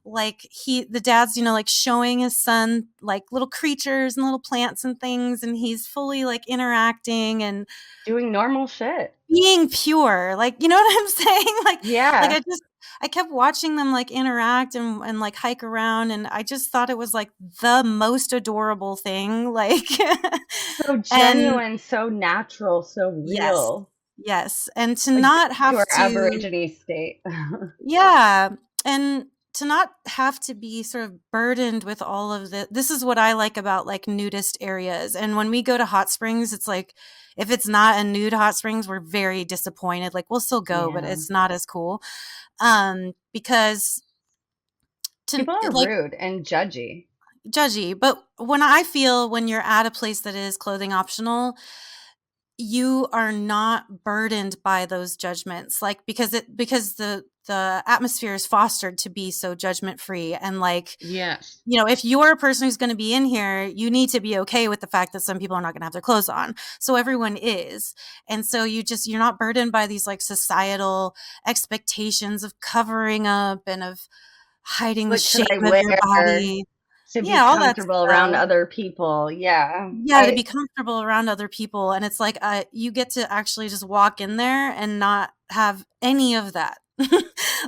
like the dad's, like showing his son like little creatures and little plants and things, and he's fully like interacting and doing normal shit. being pure, like, you know what I'm saying? Like Yeah. I kept watching them, like, interact and, like, hike around, and I just thought it was, like, the most adorable thing, like, So and genuine, so natural, so yes, real. yes, and to Like not back to have our to Aborigine state. yeah, and to not have to be sort of burdened with all of this is what I like about, like, nudist areas, and when we go to hot springs, it's like, if it's not a nude hot springs, we're very disappointed, like, we'll still go, but Yeah. it's not as cool, because to People are like, rude and judgy. judgy, but when you're at a place that is clothing optional, you are not burdened by those judgments, like, because the atmosphere is fostered to be so judgment free, and like, Yes. if you're a person who's going to be in here, you need to be okay with the fact that some people are not going to have their clothes on. So everyone is. And so you're not burdened by these like societal expectations of covering up and of hiding the What should shape I of your wear body. to be Yeah, all that comfortable around stuff. other people? Yeah. Yeah, to be comfortable around other people, and it's like, you get to actually just walk in there and not have any of that.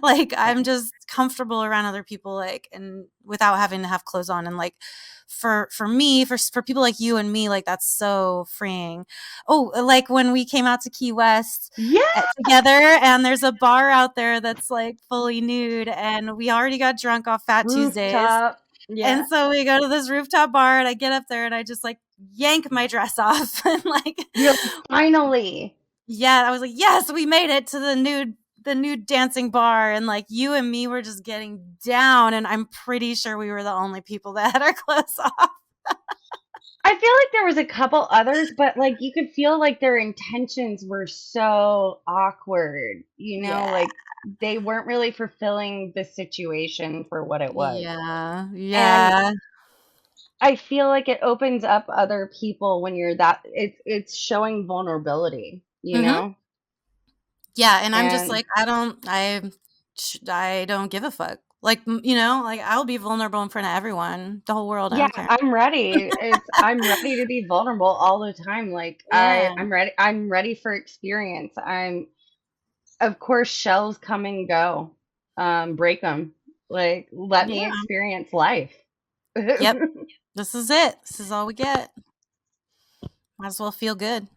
Like, I'm just comfortable around other people, like, and without having to have clothes on, and, like, for me, for people like you and me, like, that's so freeing. Oh, like, when we came out to Key West, Yeah. together, and there's a bar out there that's, like, fully nude, and we already got drunk off Fat Tuesdays. Rooftop. Yeah. And so we go to this rooftop bar, and I get up there, and I just, like, yank my dress off, and, like, You're like, finally. yeah, I was like, "Yes, we made it to the nude dancing bar," and, like, you and me were just getting down, and I'm pretty sure we were the only people that had our clothes off. I feel like there was a couple others, but like you could feel like their intentions were so awkward, Yeah. like they weren't really fulfilling the situation for what it was. Yeah. And Yeah. I feel like it opens up other people when you're that it's showing vulnerability, you Mhm. know? Yeah, and I'm just And like, I don't give a fuck. Like, like I'll be vulnerable in front of everyone, the whole world. I yeah, don't care. I'm ready. I'm ready to be vulnerable all the time. Like Yeah. I'm ready for experience. I'm of course shells come and go. Break them. Like let me Yeah. experience life. Yep. This is it. This is all we get. Might as well feel good.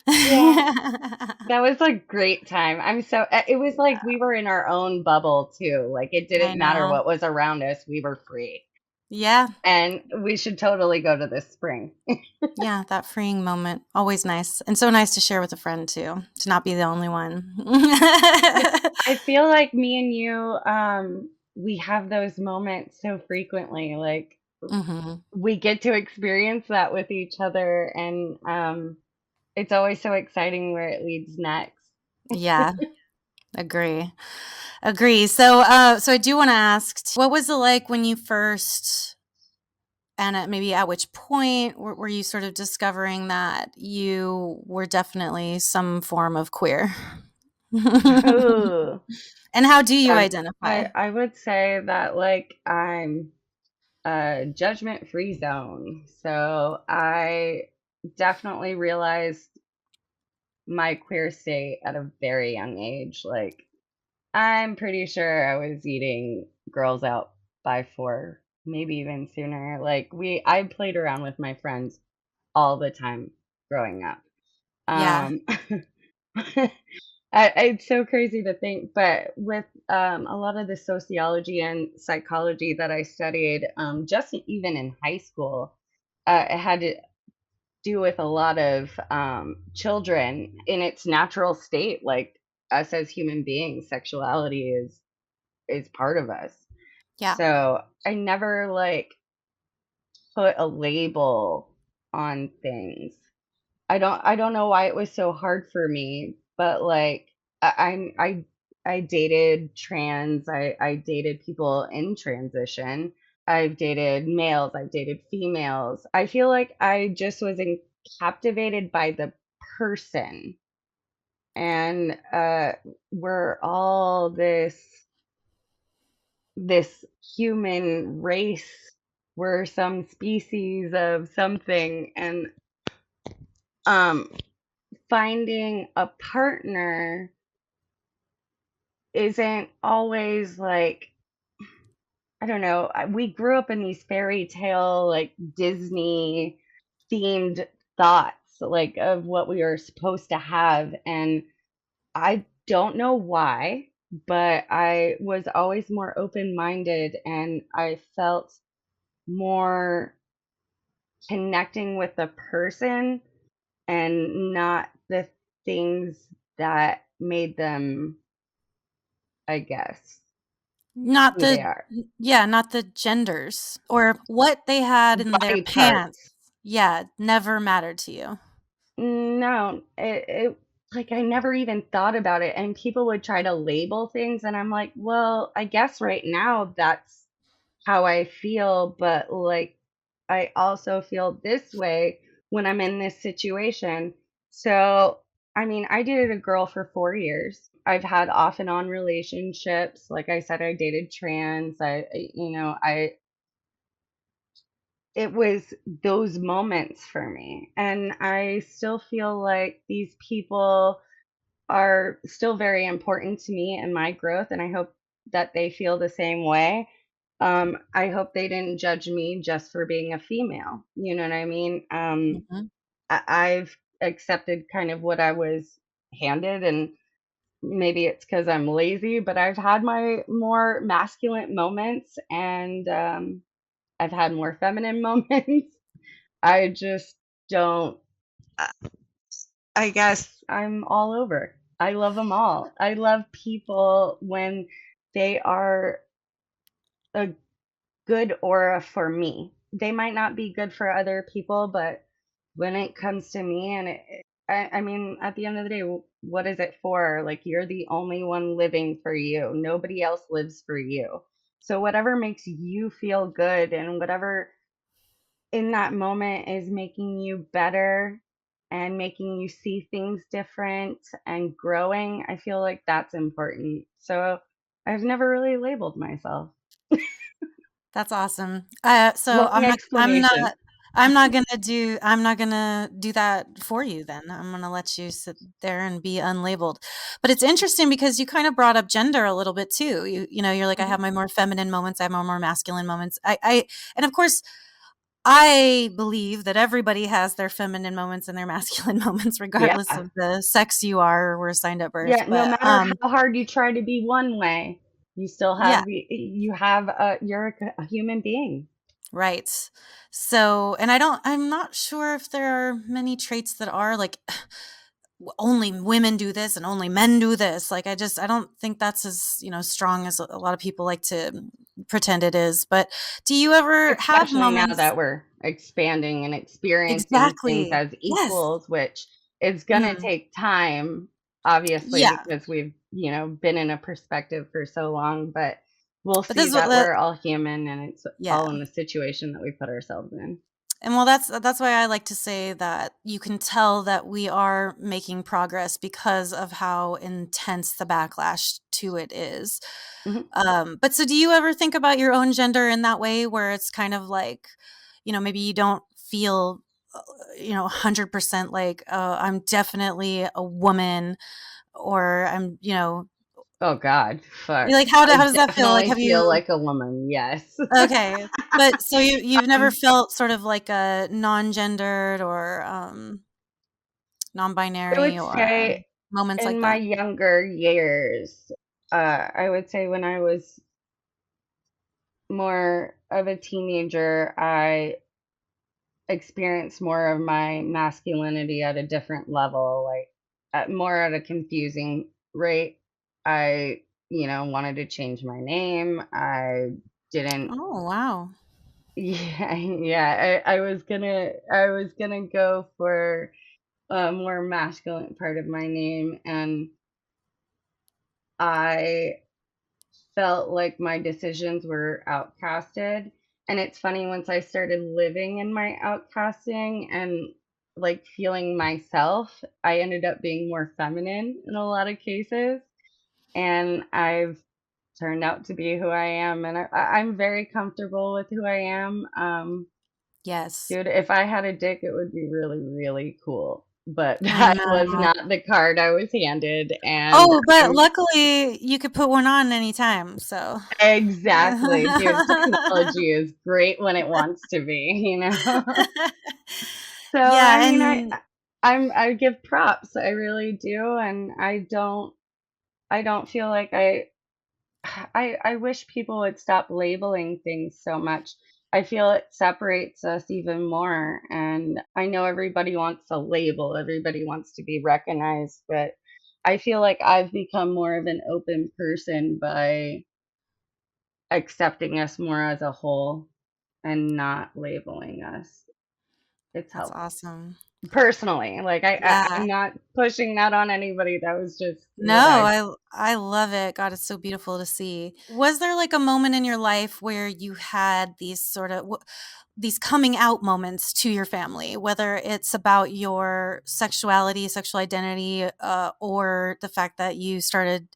Yeah. That was a great time. It was like we were in our own bubble too. Like it I didn't matter know. what was around us, we were free. Yeah. And we should totally go to this spring. Yeah, that freeing moment. Always nice. And so nice to share with a friend too, to not be the only one. Yeah, I feel like me and you, we have those moments so frequently. Like Mhm. we get to experience that with each other, and it's always so exciting where it leads next. Yeah, agree. Agree. So I do wanna ask, what was it like when you first and maybe at which point were you sort of discovering that you were definitely some form of queer? Ooh. And how do you Um, identify? I would say that like I'm a judgment free zone. So I definitely realized my queer state at a very young age. Like I'm pretty sure I was eating girls out by 4, maybe even sooner. I played around with my friends all the time growing up. Yeah. Um, it's so crazy to think, but with a lot of the sociology and psychology that I studied, just even in high school, it had to do with a lot of children in its natural state. Like us as human beings, sexuality is part of us. Yeah. So I never like put a label on things. I don't know why it was so hard for me, but like I dated trans, I dated people in transition. I've dated males, I've dated females. I feel like I just was captivated by the person. And we're all this human race. We're some species of something, and um finding a partner isn't always like, I don't know, we grew up in these fairy tale like Disney themed thoughts like of what we were supposed to have, and I don't know why, but I was always more open-minded and I felt more connecting with the person and not the things that made them, I guess, Not who they the are. yeah, not the genders or what they had in their Body pants. parts. Yeah, never mattered to you. No, it like I never even thought about it. And people would try to label things, and I'm like, well, I guess right now that's how I feel, but like I also feel this way when I'm in this situation. So, I mean, I dated a girl for 4 years. I've had off and on relationships. Like I said, I dated trans. It was those moments for me. And I still feel like these people are still very important to me and my growth. And I hope that they feel the same way. I hope they didn't judge me just for being a female. You know what I mean? Mhm. I've accepted kind of what I was handed, and maybe it's because I'm lazy, but I've had my more masculine moments, and I've had more feminine moments. I just don't, I guess I'm all over. I love them all. I love people when they are a good aura for me. They might not be good for other people, but when it comes to me, I mean, at the end of the day, what is it for? Like, you're the only one living for you. Nobody else lives for you. So, whatever makes you feel good and whatever in that moment is making you better, and making you see things different and growing, I feel like that's important. So I've never really labeled myself. That's awesome. So Long explanation. I'm not gonna do that for you then. I'm gonna let you sit there and be unlabeled. But it's interesting because you kind of brought up gender a little bit too. You're like, I Mhm. have my more feminine moments, I have my more masculine moments. And of course I believe that everybody has their feminine moments and their masculine moments, regardless Yeah. of the sex you are or were assigned at birth. Yeah, no But matter how hard you try to be one way, you still yeah, have you have you're a human being. right. So, and I'm not sure if there are many traits that are like only women do this and only men do this. Like, I don't think that's as, strong as a lot of people like to pretend it is. But do you ever have Especially now moments? that we're expanding and experiencing things Exactly. as Yes. equals, which is going to Mhm. take time, obviously, Yeah. because we've, been in a perspective for so long, but we'll But see this is what that we're all human and it's yeah. all in the situation that we put ourselves in. And well, that's why I like to say that you can tell that we are making progress because of how intense the backlash to it is. Mhm. But so do you ever think about your own gender in that way where it's kind of like, maybe you don't feel, 100% like, I'm definitely a woman or Oh God, fuck. like, how I does that feel? Like, definitely have feel you, like a woman, yes. okay. But so you've never Um, felt sort of like a non-gendered or, I non-binary would or say moments in like my that? younger years, I would say when I was more of a teenager, I experienced more of my masculinity at a different level, like more at a confusing rate. I, wanted to change my name. I didn't. Oh, wow. Yeah, yeah. I was gonna go for a more masculine part of my name, and I felt like my decisions were outcasted. And it's funny, once I started living in my outcasting and like feeling myself, I ended up being more feminine in a lot of cases. And I've turned out to be who I am. And I'm very comfortable with who I am. Yes. Dude, if I had a dick, it would be really, really cool. But I that was know. not the card I was handed. And Oh, but I'm luckily you could put one on anytime, so exactly, dude. Technology is great when it wants to be, you know? So, I Yeah, mean, and I give props. I really do, and I don't feel like I wish people would stop labeling things so much. I feel it separates us even more, and I know everybody wants a label, everybody wants to be recognized, but I feel like I've become more of an open person by accepting us more as a whole and not labeling us. It's that's helped awesome. personally. Like Yeah. I'm not pushing that on anybody. That was just No, what I. I love it. God, it's so beautiful to see. Was there like a moment in your life where you had these sort of these coming out moments to your family, whether it's about your sexuality, sexual identity, or the fact that you started,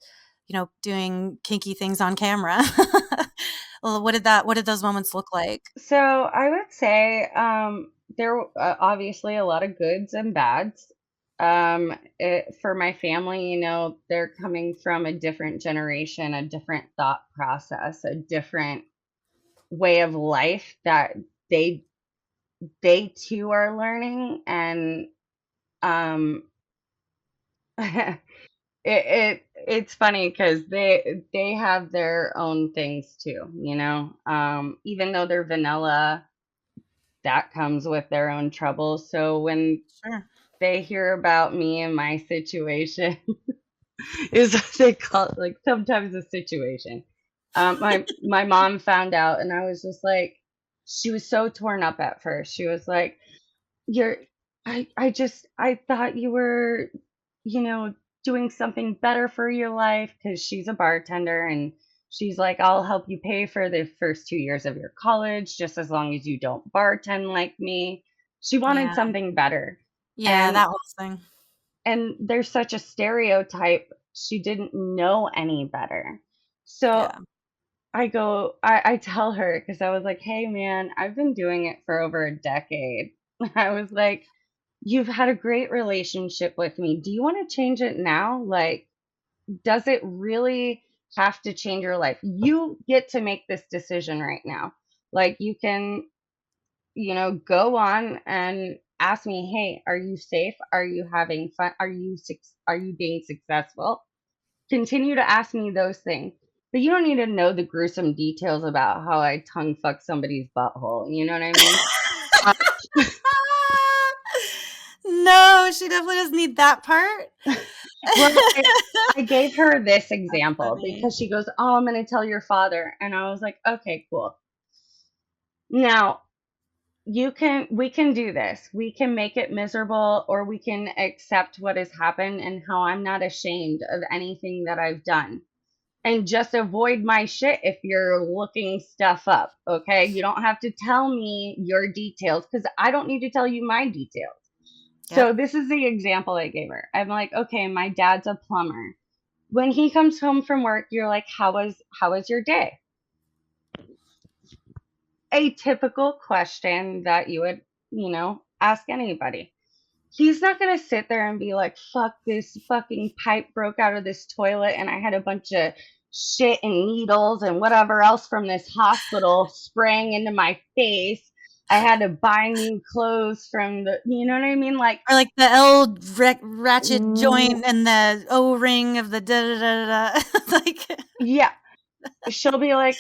doing kinky things on camera? Well, what did those moments look like? So I would say there obviously a lot of goods and bads. For my family, they're coming from a different generation, a different thought process, a different way of life that they they too are learning, and um it's funny because they have their own things too, even though they're vanilla, that comes with their own troubles. So when Sure. they hear about me and my situation, is what they call it, like sometimes a situation. My mom found out, and I was just like, she was so torn up at first. She was like, "You're, I thought you were, you know, doing something better for your life," because she's a bartender, and she's like, "I'll help you pay for the first 2 years of your college, just as long as you don't bartend like me." She wanted Yeah. something better. Yeah, And that whole thing. there's such a stereotype. She didn't know any better. So Yeah. I tell her, because I was like, hey man, I've been doing it for over a decade. I was like, you've had a great relationship with me. Do you want to change it now? Like, does it really have to change your life? You get to make this decision right now. Like, you can, go on and ask me, hey, are you safe? Are you having fun? Are you being successful? Continue to ask me those things. But you don't need to know the gruesome details about how I tongue fuck somebody's butthole. You know what I mean? Uh, No, she definitely doesn't need that part. well, I gave her this That's example funny. because she goes, oh, I'm going to tell your father. And I was like, okay, cool. Now, we can do this. We can make it miserable, or we can accept what has happened and how I'm not ashamed of anything that I've done. And just avoid my shit if you're looking stuff up. Okay. You don't have to tell me your details because I don't need to tell you my details. So Yep. this is the example I gave her. I'm like, okay, my dad's a plumber. When he comes home from work, you're like, how was your day? A typical question that you would, ask anybody. He's not going to sit there and be like, fuck, this fucking pipe broke out of this toilet and I had a bunch of shit and needles and whatever else from this hospital spraying into my face. I had to buy new clothes from you know what I mean? Like, Or like the ratchet joint and the O ring of the da da da da. Like, yeah, she'll be like,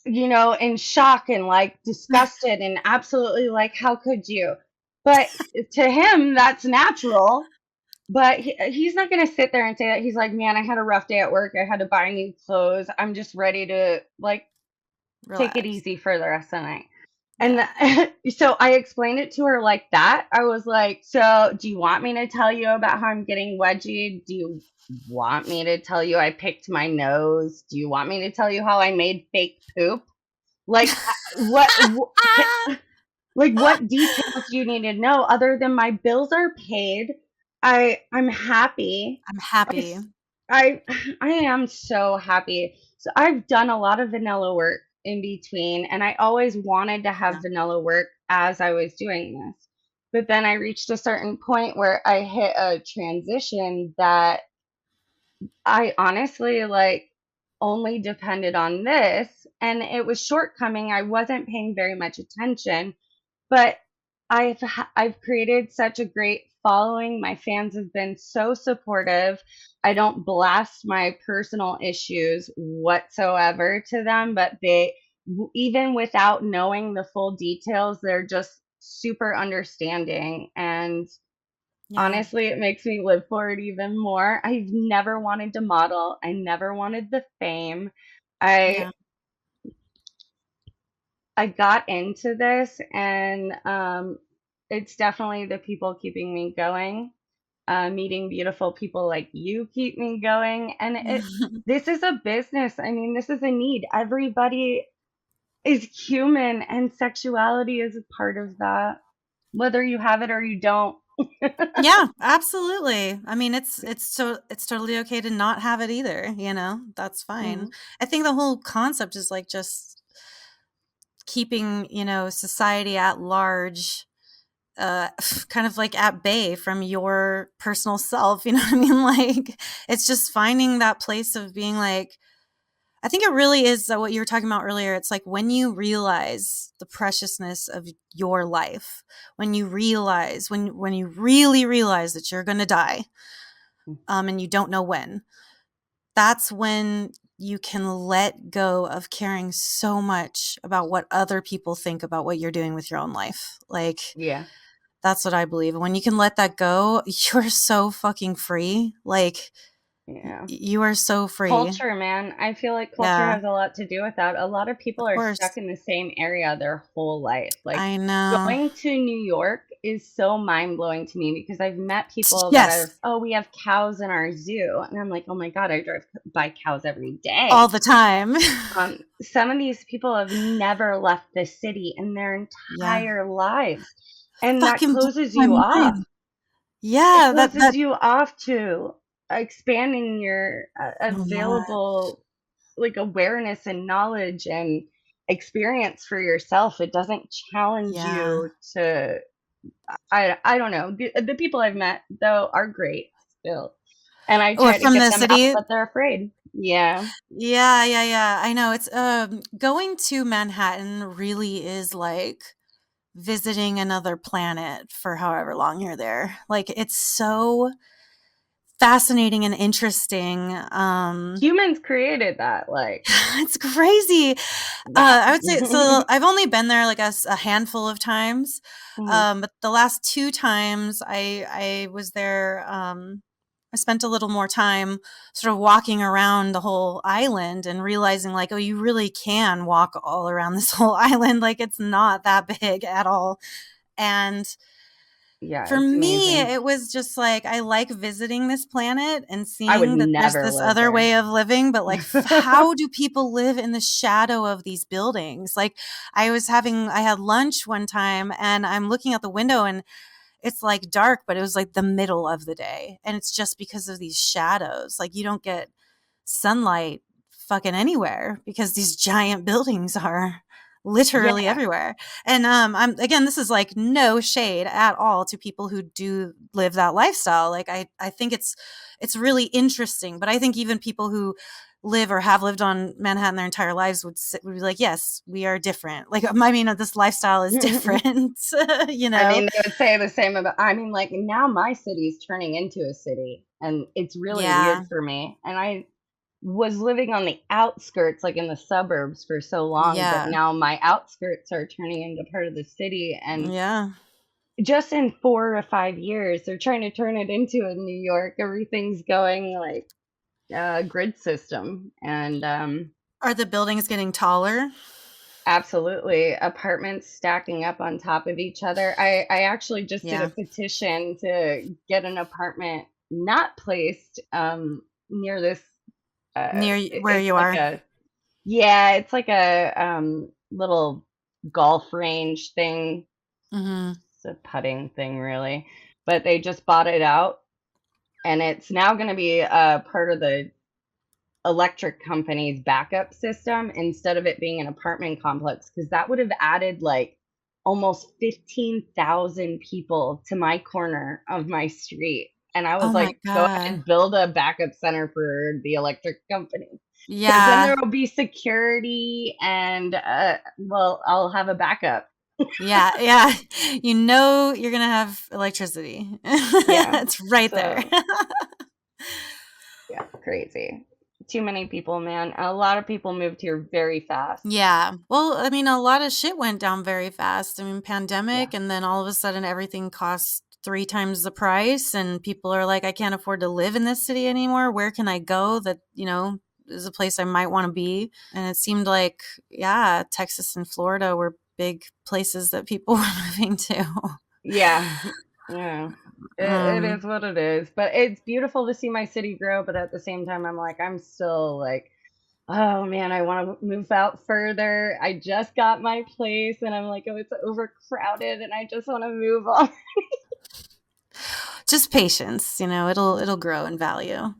in shock and like disgusted and absolutely like, how could you? But to him, that's natural. But he's not going to sit there and say that. He's like, man, I had a rough day at work. I had to buy new clothes. I'm just ready to like take it relax. easy for the rest of the night. And Yeah. so I explained it to her like that. I was like, so do you want me to tell you about how I'm getting wedgie? Do you want me to tell you I picked my nose? Do you want me to tell you how I made fake poop? Like, like, what details do you need to know other than my bills are paid? I'm happy. I'm I, happy. s- I I am so happy. So I've done a lot of vanilla work in between, and I always wanted to have Yeah. vanilla work as I was doing this. But then I reached a certain point where I hit a transition that I honestly like only depended on this, and it was shortcoming. I wasn't paying very much attention, but I've created such a great following. My fans have been so supportive. I don't blast my personal issues whatsoever to them, but even without knowing the full details, they're just super understanding. And Yeah. honestly, it makes me live for it even more. I've never wanted to model. I never wanted the fame. I Yeah. I got into this, and it's definitely the people keeping me going. Meeting beautiful people like you keep me going, and this is a business. I mean, this is a need. Everybody is human, and sexuality is a part of that, whether you have it or you don't. Yeah, absolutely. I mean, it's totally okay to not have it either, you know? That's fine. Mhm. I think the whole concept is like just keeping, society at large kind of like at bay from your personal self, you know what I mean? Like it's just finding that place of being like I think it really is what you were talking about earlier. It's like when you realize the preciousness of your life, when you realize, when you really realize that you're going to die, and you don't know when, that's when you can let go of caring so much about what other people think about what you're doing with your own life. Like, Yeah, that's what I believe. And when you can let that go, you're so fucking free. Like, yeah. you are so free. Culture, man. I feel like culture Yeah, has a lot to do with that. A lot of people of are course. stuck in the same area their whole life. Like I know. going to New York is so mind blowing to me because I've met people that are, Yes. oh, we have cows in our zoo. And I'm like, oh my God, I drive by cows every All day. the time. Some of these people have never left the city in their Yeah. entire lives. And that Fucking blows closes my you off. mind. Yeah, It that closes that you off to expanding your so much. available like awareness and knowledge and experience for yourself. It doesn't challenge Yeah. you to I don't know. The people I've met though are great still. And I Or try to from get the them out, city? but they're afraid. Yeah. Yeah, yeah, yeah. I know. It's going to Manhattan really is like visiting another planet for however long you're there. Like it's so fascinating and interesting. Humans created that, like, It's crazy. yeah. I would say so. I've only been there like a handful of times, Mhm. but the last two times I was there, I spent a little more time sort of walking around the whole island and realizing like, oh, you really can walk all around this whole island. Like it's not that big at all, and Yeah, for it's me, amazing. it was just like I like visiting this planet and I would seeing that there's never this live other there. way of living, but like how do people live in the shadow of these buildings? Like I had lunch one time and I'm looking out the window and it's like dark, but it was like the middle of the day. And it's just because of these shadows. Like you don't get sunlight fucking anywhere because these giant buildings are literally Yeah. everywhere. And I'm again, this is like no shade at all to people who do live that lifestyle. Like I think it's really interesting, but I think even people who live or have lived on Manhattan their entire lives would be like, yes, we are different. Like I mean, this lifestyle is different, you I know? mean, they would say the same about, I mean, like, now my city's turning into a city, and it's really weird Yeah. for me. And I was living on the outskirts, like in the suburbs for so long, but Yeah. now my outskirts are turning into part of the city. And Yeah. just in 4 to 5 years, they're trying to turn it into a New York. Everything's going like grid system. And Are the buildings getting taller? absolutely, apartments stacking up on top of each other. I actually just did a Yeah. petition to get an apartment not placed near this. Where It's you like are? a, yeah, it's like a little golf range thing. Mhm. It's a putting thing, really. But they just bought it out, and it's now going to be part of the electric company's backup system instead of it being an apartment complex, because that would have added like almost 15,000 people to my corner of my street. And I Oh was my like, go god. ahead, build a backup center for the electric company. Because then Yeah. there will be security and, well, I'll have a backup. Yeah, yeah. You know you're gonna have electricity. Yeah. It's right there. So, yeah, crazy. Too many people, man. A lot of people moved here very fast. Yeah. Well, I mean, a lot of shit went down very fast. I mean, Yeah. pandemic, and then all of a sudden everything costs 3 times the price, and people are like, "I can't afford to live in this city anymore. Where can I go that, is a place I might wanna be?" And it seemed like, yeah, Texas and Florida were big places that people were moving to. Yeah. Yeah. It is Um, what it is. But it's beautiful to see my city grow. But at the same time, I'm like, I'm still like, oh man, I want to move out further. I just got my place and I'm like, oh, it's overcrowded and I just want to move on. just patience, it'll grow in value.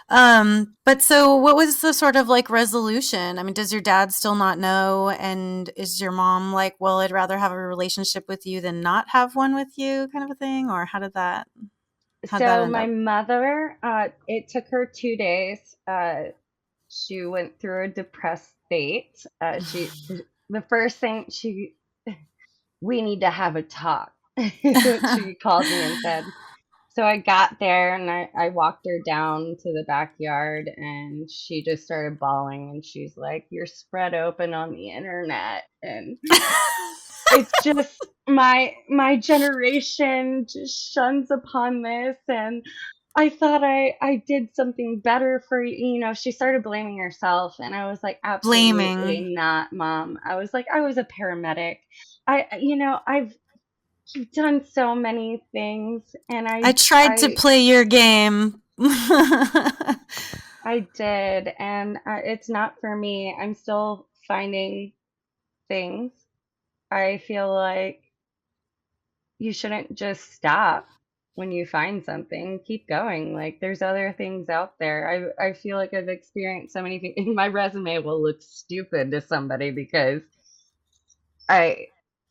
But so what was the sort of like resolution? I mean, does your dad still not know? And is your mom like, well, I'd rather have a relationship with you than not have one with you, kind of a thing? Or how'd that So end my up? mother, it took her 2 days. She went through a depressed state. The first thing we need to have a talk, is what she called me and said. So I got there and I walked her down to the backyard and she just started bawling and she's like, "You're spread open on the internet." And it's just my generation just shuns upon this, and I thought I did something better for you. She started blaming herself and I was like, Blaming. absolutely not, mom. I was like, I was a paramedic. I've done so many things, and I tried to I play your game. I did, and it's not for me. I'm still finding things. I feel like you shouldn't just stop. when you find something, keep going. Like there's other things out there. I feel like I've experienced so many things. My resume will look stupid to somebody because I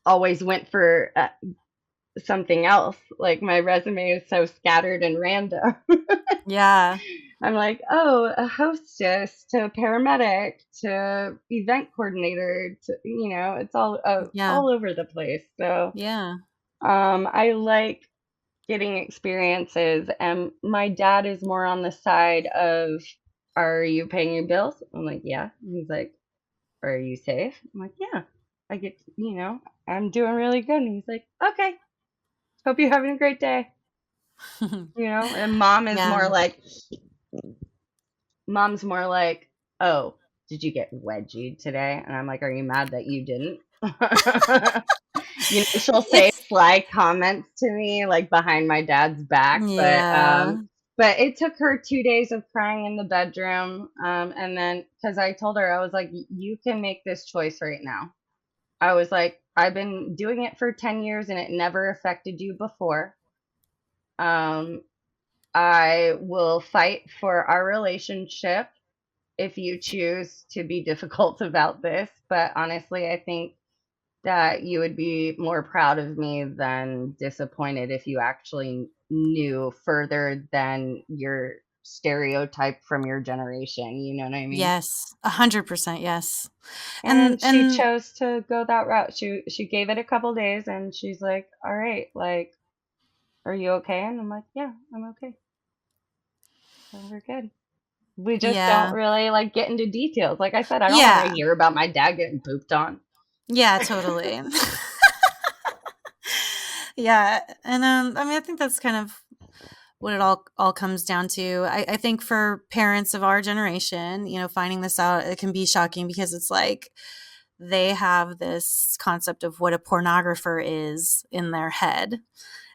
always went for something else. Like my resume is so scattered and random. Yeah. I'm like, oh, a hostess to paramedic to event coordinator to, it's Yeah. all over the place. So, Yeah. I like getting experiences, and my dad is more on the side of, are you paying your bills? I'm like, yeah. He's like, are you safe? I'm like, yeah. I get, I'm doing really good. And he's like, okay, hope you're having a great day. And Yeah. mom's more like, oh, did you get wedgied today? And I'm like, are you mad that you didn't? She'll say It's sly comments to me like behind my dad's back, yeah. but it took her 2 days of crying in the bedroom, and then because I told her, I was like, you can make this choice right now. I was like, I've been doing it for 10 years and it never affected you before. um I will fight for our relationship if you choose to be difficult about this. But honestly, I think that you would be more proud of me than disappointed if you actually knew further than your stereotype from your generation. You know what I mean? Yes. 100% yes. And And she and chose to go that route. She gave it a couple days and she's like, all right, like, are you okay? And I'm like, yeah, I'm okay. So we're good. We just don't yeah. really like get into details. Like I said, I don't want to Yeah. hear about my dad getting pooped on. Yeah, totally. Yeah. And I mean I think that's kind of what it all comes down to. I think for parents of our generation, finding this out, it can be shocking because it's like they have this concept of what a pornographer is in their head,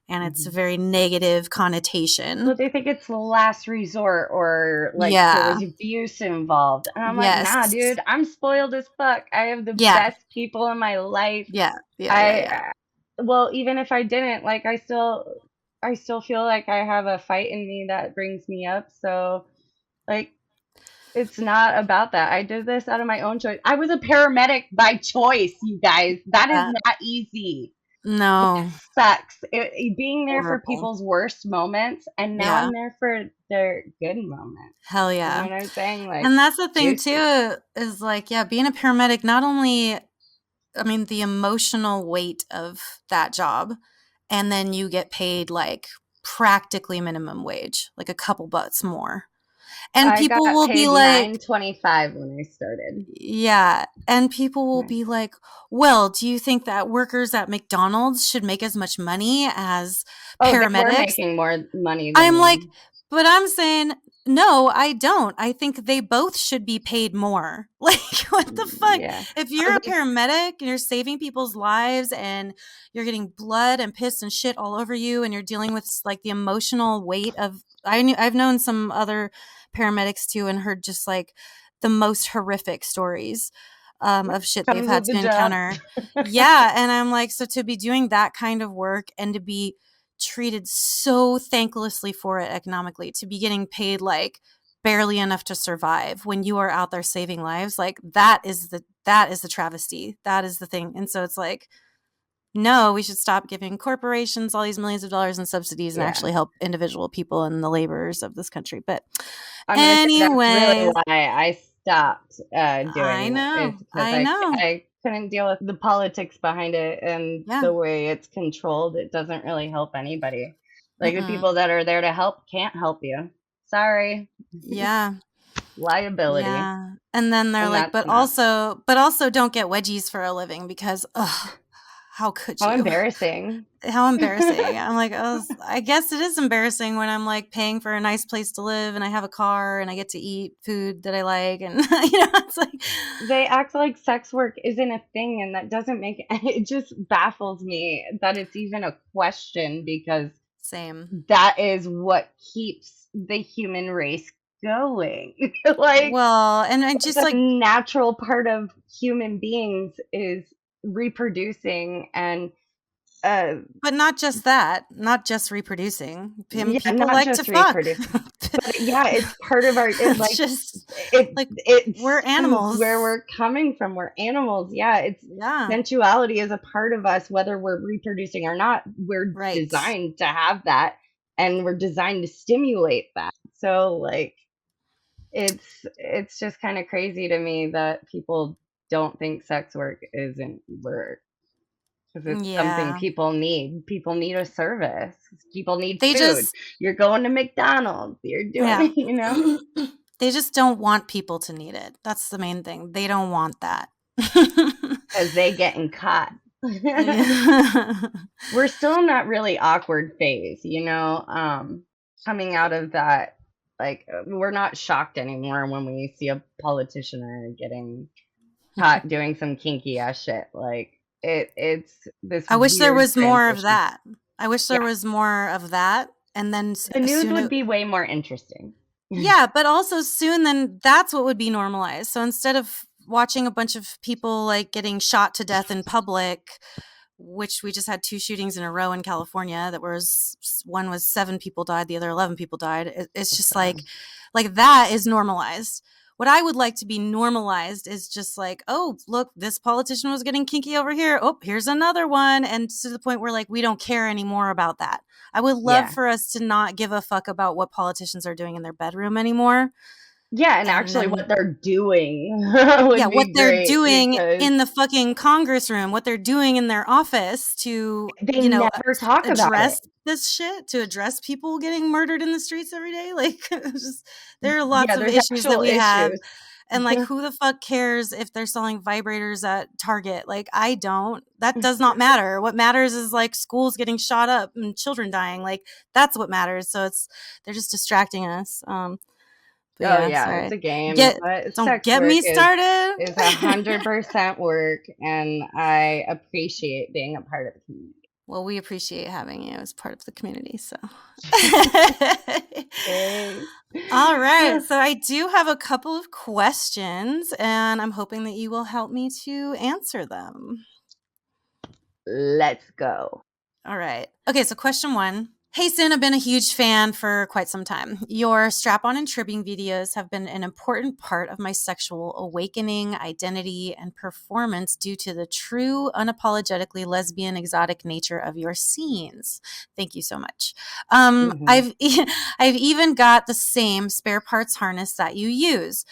and it's a Mhm. very negative Well, connotation. they think it's the last resort or like there Yeah. was abuse involved. And I'm like, nah, Yes. dude, I'm spoiled as fuck. I have the Yeah. best people in my life. Yeah. Yeah. Yeah. I, Yeah. well, even if I didn't, like, I still feel like I have a fight in me that brings me up. So, like, it's not about that. I did this out of my own choice. I was a paramedic by choice, you guys. That is Yeah. not easy. No. Sucks. Being there for Horrible. people's worst moments, and now Yeah. I'm there for their good moments. Hell You know yeah. what I'm saying? Like, And that's the thing juicy. too, is like, yeah, being a paramedic, not only, I mean, the emotional weight of that job, and then you get paid like practically minimum wage, like a couple bucks more. And I people got will be paid like, 9.25 when I started. yeah. And people will Nice. be like, well, do you think that workers at McDonald's should make as much money as Oh, they were paramedics? making more money than I'm like, me. but I'm saying, no, I don't. I think they both should be paid more. Like, what the fuck? Yeah. If I you're was a like, paramedic and you're saving people's lives and you're getting blood and piss and shit all over you and you're dealing with like the emotional weight of, I've known some other paramedics too and heard just like the most horrific stories of shit they've comes had with to the job. encounter. Yeah. And I'm like, so to be doing that kind of work and to be treated so thanklessly for it economically, to be getting paid like barely enough to survive when you are out there saving lives, like that is the travesty. That is the thing. And so it's like, no, we should stop giving corporations all these millions of dollars in subsidies and Yeah. actually help individual people and the laborers of this country. But I'm gonna say that's really anyways, why I stopped I doing it. know. It's because I I know. I couldn't deal with the politics behind it and Yeah. the way it's controlled. It doesn't really help anybody. Like the Mm-mm. people that are there to help can't help you. Sorry, Yeah. liability, Yeah. And then they're and like, that's not. but also don't get wedgies for a living because, ugh, how could How you? embarrassing. How embarrassing. I'm like, oh, I guess it is embarrassing when I'm like paying for a nice place to live and I have a car and I get to eat food that I like. And, it's like, They act like sex work isn't a thing, and that doesn't make it just baffles me that it's even a question because same. that is what keeps the human race going. Like Well, and I it's just a like, natural part of human beings is reproducing and uh, But not just that, not just reproducing. yeah, People not like to just fuck. reproducing, but yeah, it's part of our, It's just like it we're stems where animals. we're coming from. We're animals. Yeah, it's Yeah, sensuality is a part of us, whether we're reproducing or not. We're right. designed to have that, and we're designed to stimulate that. So like, it's just kind of crazy to me that people don't think sex work isn't work, because it's something Yeah. people need. People need a service. People need They food. just, You're going to McDonald's. You're yeah. doing, you know, They just don't want people to need it. That's the main thing. They don't want that. because they getting caught. Yeah. We're still in that really awkward phase, you know, coming out of that. Like, we're not shocked anymore when we see a politician getting caught doing some kinky ass shit. Like, it's this I wish there weird was more of transition. that. I wish there Yeah, was more of that. And then the news soon would it, be way more interesting. yeah, but also soon then that's what would be normalized. So instead of watching a bunch of people like getting shot to death in public, which we just had 2 shootings in a row in California that was one was 7 people died, the other 11 people died. It's just like that is normalized. What I would like to be normalized is just like, oh, look, this politician was getting kinky over here. Oh, here's another one. And to the point where like we don't care anymore about that. I would love Yeah. for us to not give a fuck about what politicians are doing in their bedroom anymore. Yeah, and And actually what then they're doing yeah, would what be they're great, doing because in the fucking Congress room, what they're doing in their office to, they never talk about it. address this shit, to address people getting murdered in the streets every day. Like, it's just, there are lots Yeah, of there's issues that actual we have. issues. And like, who the fuck cares if they're selling vibrators at Target? Like, I don't. That does not matter. What matters is like schools getting shot up and children dying. Like, that's what matters. So they're just distracting us. But Oh yeah, yeah, it's sorry. a game, but Don't sex get work me started. is 100% work, and I appreciate being a part of the community. Well, we appreciate having you as part of the community. So, Thanks. all right. So, I do have a couple of questions, and I'm hoping that you will help me to answer them. Let's go. All right. Okay. So, question 1. Hey, Sin, I've been a huge fan for quite some time. Your strap on and tripping videos have been an important part of my sexual awakening, identity, and performance due to the true, unapologetically lesbian, exotic nature of your scenes. Thank you so much. I've even got the same spare parts harness that you use.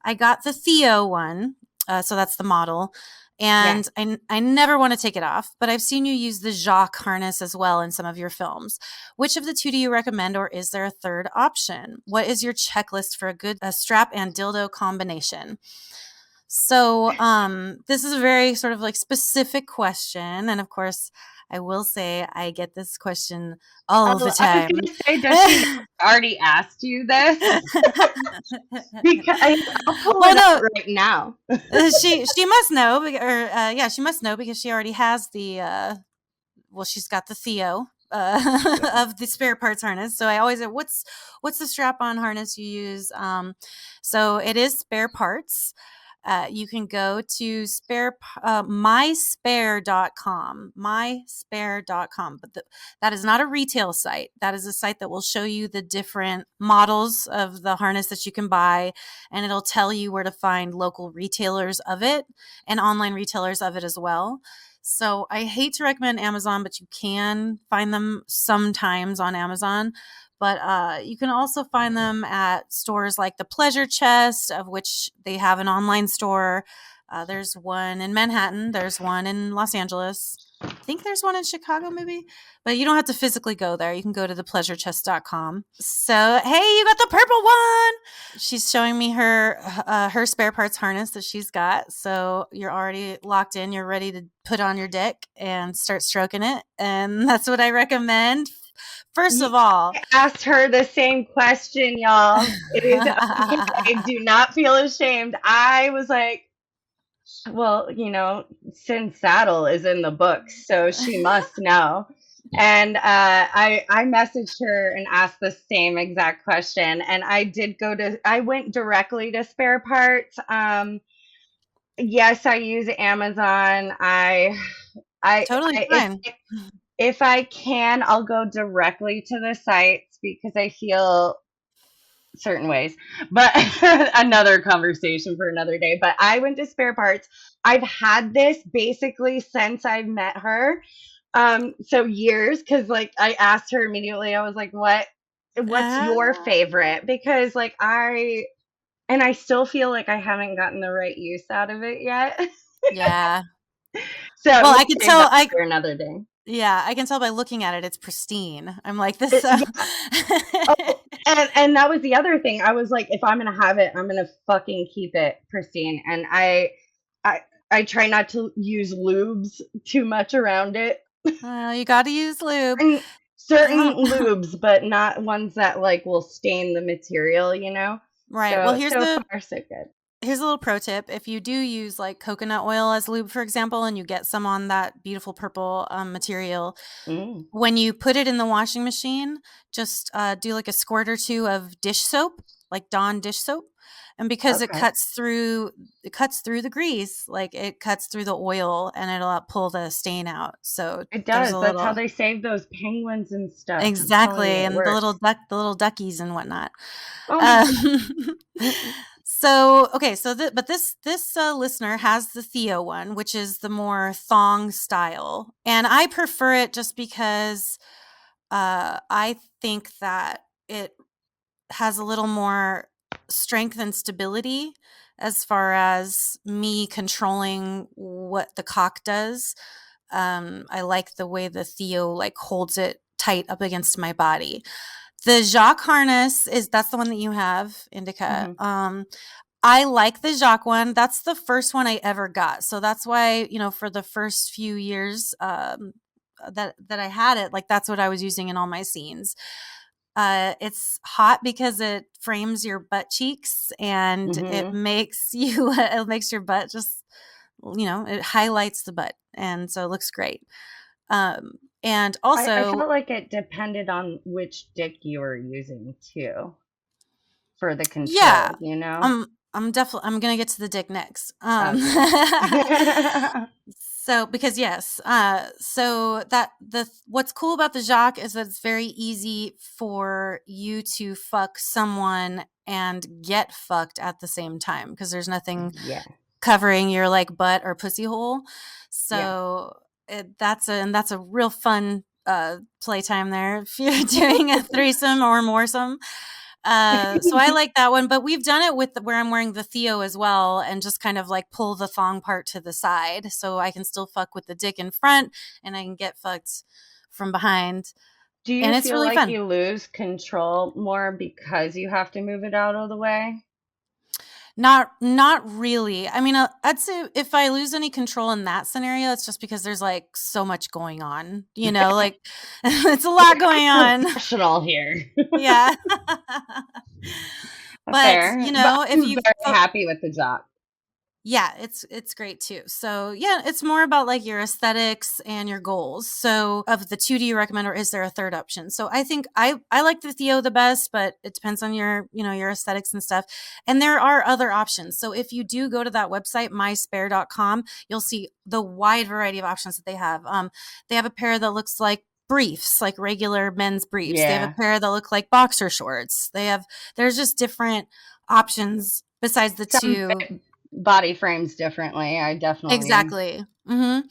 I got the Theo one, so that's the model. Yeah. And I never want to take it off, but I've seen you use the Jacques harness as well in some of your films. Which of the 2 do you recommend, or is there a third option? What is your checklist for a good strap and dildo combination? So this is a very sort of like specific question. And of course, I will say I get this question all Oh, the I was time. gonna say, does she already asked you this? Because I'll pull Well, it up no, right now. she must know, yeah, she must know because she already has the well, she's got the Theo of the spare parts harness. So I always say, what's the strap on harness you use? So it is spare parts. You can go to myspare.com, but that is not a retail site. That is a site that will show you the different models of the harness that you can buy, and it'll tell you where to find local retailers of it and online retailers of it as well. So I hate to recommend Amazon, but you can find them sometimes on Amazon. But you can also find them at stores like the Pleasure Chest, of which they have an online store. There's one in Manhattan. There's one in Los Angeles. I think there's one in Chicago, maybe. But you don't have to physically go there. You can go to thepleasurechest.com. So, hey, you got the purple one. She's showing me her spare parts harness that she's got. So you're already locked in. You're ready to put on your dick and start stroking it. And that's what I recommend. First of all, I asked her the same question, y'all. It is okay. Do not feel ashamed. I was like, well, you know, Sin Saddle is in the book, so she must know. And I messaged her and asked the same exact question. And I went directly to spare parts. Yes, I use Amazon. I Totally fine. If I can, I'll go directly to the sites because I feel certain ways, but another conversation for another day. But I went to Spare Parts. I've had this basically since I've met her. So years, because like I asked her immediately, I was like, what's your Ah, favorite? Because like I still feel like I haven't gotten the right use out of it yet. yeah. So Well, we'll I can save tell. that for another day. Yeah, I can tell by looking at it. It's pristine. I'm like this. Yeah. Oh, and that was the other thing. I was like, if I'm gonna have it, I'm gonna fucking keep it pristine. And I I try not to use lubes too much around it. Well, you got to use lube. And certain lubes, but not ones that like will stain the material, you know? Right. Well, So far so good. here's a little pro tip. If you do use like coconut oil as lube, for example, and you get some on that beautiful purple material, Mm, when you put it in the washing machine, just do like a squirt or two of dish soap, like Dawn dish soap. And because okay. it cuts through the grease, like it cuts through the oil and it'll pull the stain out. So It there's does. a That's how little they save those penguins and stuff. I'm exactly, telling you, it and works. the little duckies and whatnot. Oh my Um, god. so okay, but this listener has the Theo one, which is the more thong style, and I prefer it just because I think that it has a little more strength and stability as far as me controlling what the cock does. I like the way the Theo like holds it tight up against my body. The Jacques harness that's the one that you have, Indica. Hmm. I like the Jacques one. That's the first one I ever got. So that's why, for the first few years that I had it, like that's what I was using in all my scenes. It's hot because it frames your butt cheeks and it Hmm. makes it makes your butt just, it highlights the butt. And so it looks great. And I also, felt like it depended on which dick you were using too for the yeah, control, you know? I'm gonna get to the dick next. Okay. So because yes, so what's cool about the Jacques is that it's very easy for you to fuck someone and get fucked at the same time because there's nothing Yeah. covering your like butt or pussy hole. Yeah. So that's a real fun playtime there if you're doing a threesome or moresome. So I like that one, but we've done it with where I'm wearing the Theo as well and just kind of like pull the thong part to the side so I can still fuck with the dick in front and I can get fucked from behind. Do you And it's feel really like fun. you lose control more because you have to move it out of the way? Not really. I mean, I'd say if I lose any control in that scenario, it's just because there's like so much going on, like it's a lot going on. Professional here. Yeah. But, Fair. But if I'm you very happy with the job. yeah, it's great too. So, yeah, it's more about like your aesthetics and your goals. So, of the two, do you recommend or is there a third option? So, I think I like the Theo the best, but it depends on your aesthetics and stuff. And there are other options. So, if you do go to that website myspare.com, you'll see the wide variety of options that they have. They have a pair that looks like briefs, like regular men's briefs. They have a Yeah. pair that look like boxer shorts. There's just different options besides the Some two. body frames differently. I definitely. Exactly. Mhm.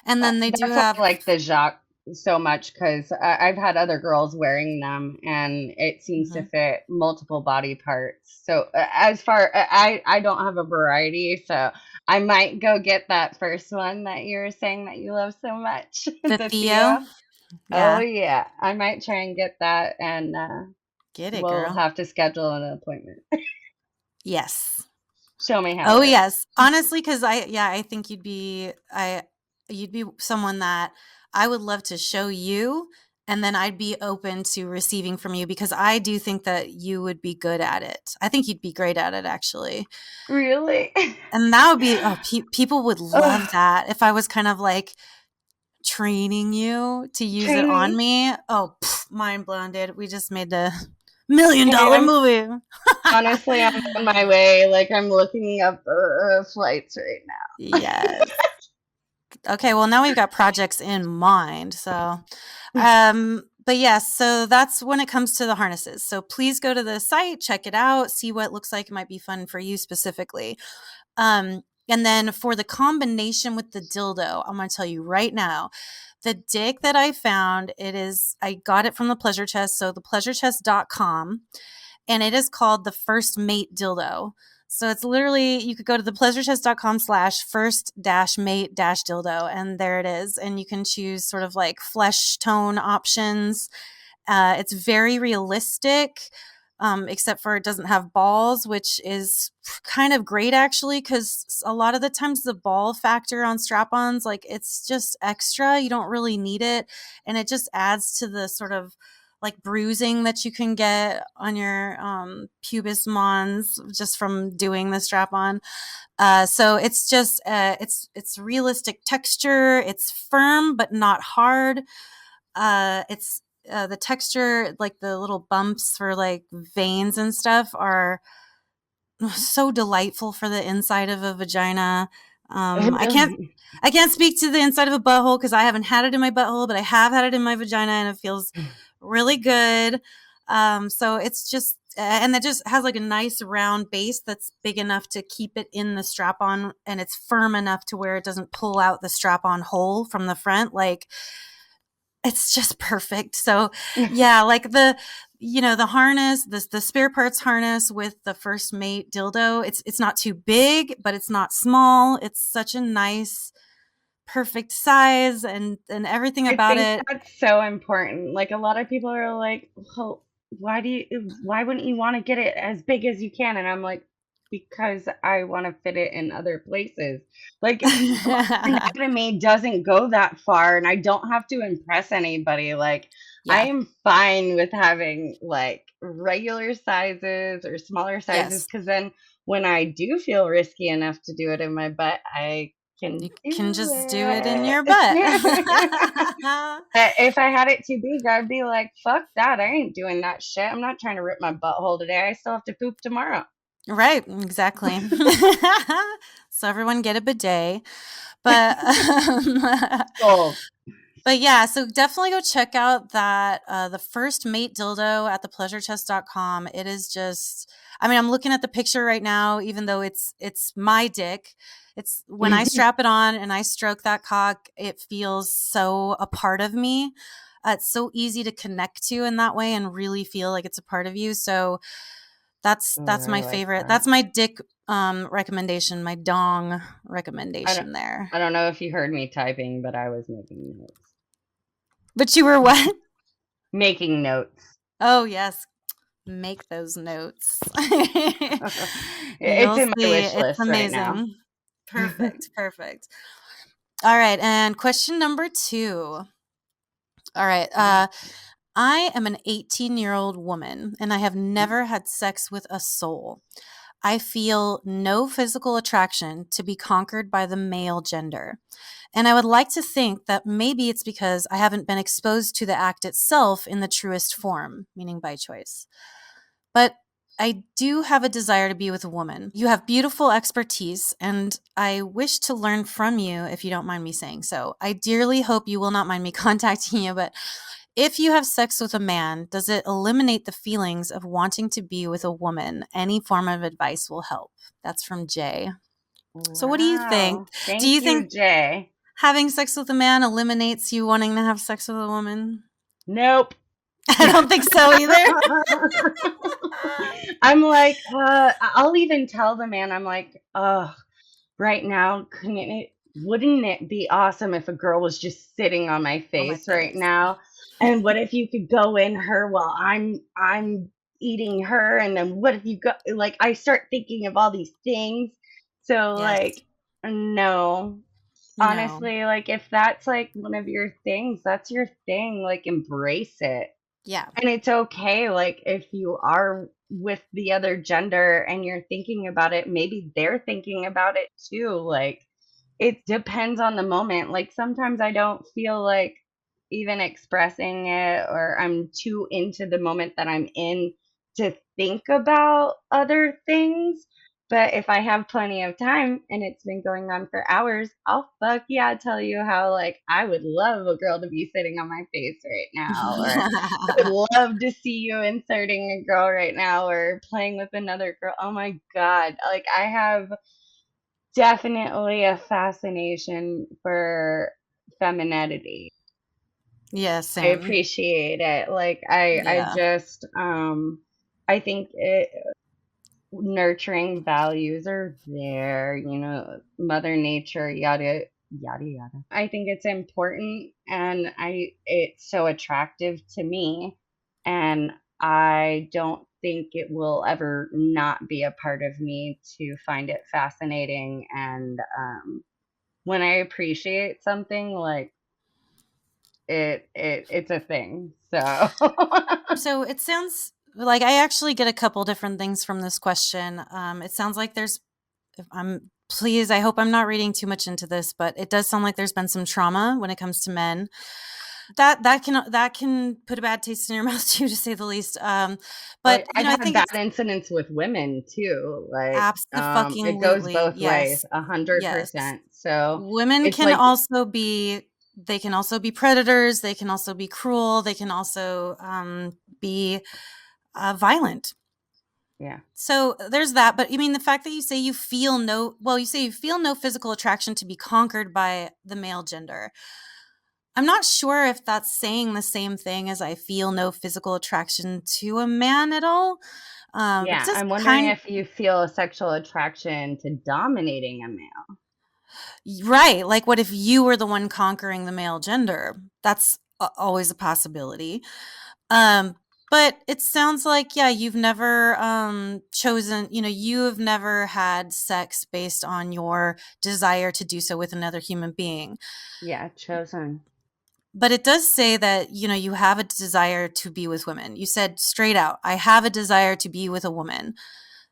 And then they do That's why have I like the Jacques so much because I've had other girls wearing them and it seems to mhm. fit multiple body parts. So as far I don't have a variety, so I might go get that first one that you were saying that you love so much, The the Theo. Theo. Oh Yeah. yeah, I might try and get that, and Get it, we'll girl. have to schedule an appointment. Yes. Show me how it Oh, works. yes. Honestly, because I think you'd be someone that I would love to show you, and then I'd be open to receiving from you because I do think that you would be good at it. I think you'd be great at it, actually. Really? And that would be people would love Ugh, that if I was kind of like training you to use it train on me. me. Oh, mind blown, dude. We just made the million Hey, dollar movie. honestly, I'm on my way. Like I'm looking up flights right now. Yes. Okay, well now we've got projects in mind. So, but yes, so that's when it comes to the harnesses. So please go to the site, check it out, see what it looks like. It might be fun for you specifically. And then for the combination with the dildo, I'm going to tell you right now, the dick that I found, I got it from the Pleasure Chest. So thepleasurechest.com, and it is called the First Mate Dildo. So it's literally, you could go to thepleasurechest.com/first-mate-dildo, and there it is. And you can choose sort of like flesh tone options. It's very realistic, except for it doesn't have balls, which is kind of great actually, because a lot of the times the ball factor on strap-ons, like it's just extra. You don't really need it, and it just adds to the sort of like bruising that you can get on your pubis mons just from doing the strap-on. So it's just it's realistic texture. It's firm but not hard. It's the texture, like the little bumps for like veins and stuff, are so delightful for the inside of a vagina. I can't I can't speak to the inside of a butthole because I haven't had it in my butthole, but I have had it in my vagina and it feels really good. So it's just and it just has like a nice round base that's big enough to keep it in the strap on, and it's firm enough to where it doesn't pull out the strap on hole from the front. Like, it's just perfect. So yeah, like the harness, the spare parts harness with the First Mate dildo, it's not too big, but it's not small. It's such a nice, perfect size, and everything I about think it. that's so important. Like a lot of people are like, well, why wouldn't you want to get it as big as you can? And I'm like, because I want to fit it in other places. Like my anatomy doesn't go that far and I don't have to impress anybody. Like I Yeah. am fine with having like regular sizes or smaller sizes, Yes. because then when I do feel risky enough to do it in my butt, I can You can do just do it in your butt. it. If I had it too big, I'd be like, fuck that. I ain't doing that shit. I'm not trying to rip my butthole today. I still have to poop tomorrow. Right, exactly. So everyone get a bidet. But Gold. But yeah, so definitely go check out that the First Mate dildo at thepleasurechest.com. It is just, I mean, I'm looking at the picture right now, even though it's my dick. It's when I strap it on and I stroke that cock, it feels so a part of me. It's so easy to connect to in that way and really feel like it's a part of you. So that's I my like favorite. that. That's my dick recommendation, my dong I don't recommendation there. I don't know if you heard me typing, but I was making notes. But you were what? Making notes. Oh, yes. Make those notes. It's You'll in my see. wish It's list right now. amazing. Perfect. Perfect. All right. And question number 2. All right. I am an 18-year-old woman and I have never had sex with a soul. I feel no physical attraction to be conquered by the male gender. And I would like to think that maybe it's because I haven't been exposed to the act itself in the truest form, meaning by choice. But I do have a desire to be with a woman. You have beautiful expertise, and I wish to learn from you if you don't mind me saying so. I dearly hope you will not mind me contacting you, but if you have sex with a man, does it eliminate the feelings of wanting to be with a woman? Any form of advice will help. That's from Jay. So, what do you think? Wow. Do Thank you you, think Jay. having sex with a man eliminates you wanting to have sex with a woman? Nope. I don't think so either. I'm like, I'll even tell the man, I'm like, right now, wouldn't it be awesome if a girl was just sitting on my On my face right face. now? And what if you could go in her while I'm eating her? And then what if you go, like, I start thinking of all these things. So Yes. like, no. No. Honestly, like if that's like one of your things, that's your thing. Like embrace it. Yeah. And it's okay, like, if you are with the other gender and you're thinking about it, maybe they're thinking about it too. Like, it depends on the moment. Like, sometimes I don't feel like even expressing it, or I'm too into the moment that I'm in to think about other things. But if I have plenty of time and it's been going on for hours, I'll fuck yeah tell you how like I would love a girl to be sitting on my face right now, or I would love to see you inserting a girl right now or playing with another girl. Oh my God. Like I have definitely a fascination for femininity. Yeah, I same. appreciate it. Like I Yeah. just I think nurturing values are there, mother nature, yada yada yada. I think it's important, and I it's so attractive to me, and I don't think it will ever not be a part of me to find it fascinating. And when I appreciate something, like it's a thing. So So it sounds like I actually get a couple different things from this question. It sounds like there's, if I'm please, I hope I'm not reading too much into this, but it does sound like there's been some trauma when it comes to men. That can put a bad taste in your mouth too, to say the least. But I've I had think bad it's incidents with women too. Like, it goes absolutely, both ways, yes, yes. 100%. So Women it's can like, also be they can also be predators, they can also be cruel, they can also be violent. yeah, So there's that. But I mean, the fact that you say you feel no, well, you say you feel no physical attraction to be conquered by the male gender. I'm not sure if that's saying the same thing as I feel no physical attraction to a man at all. But it yeah. does I'm wondering kind if you feel a sexual attraction to dominating a man. right. Like, what if you were the one conquering the male gender? That's always a possibility. Um, but it sounds like, yeah, you've never chosen, you have never had sex based on your desire to do so with another human being. Yeah, chosen. But it does say that, you have a desire to be with women. You said straight out, I have a desire to be with a woman.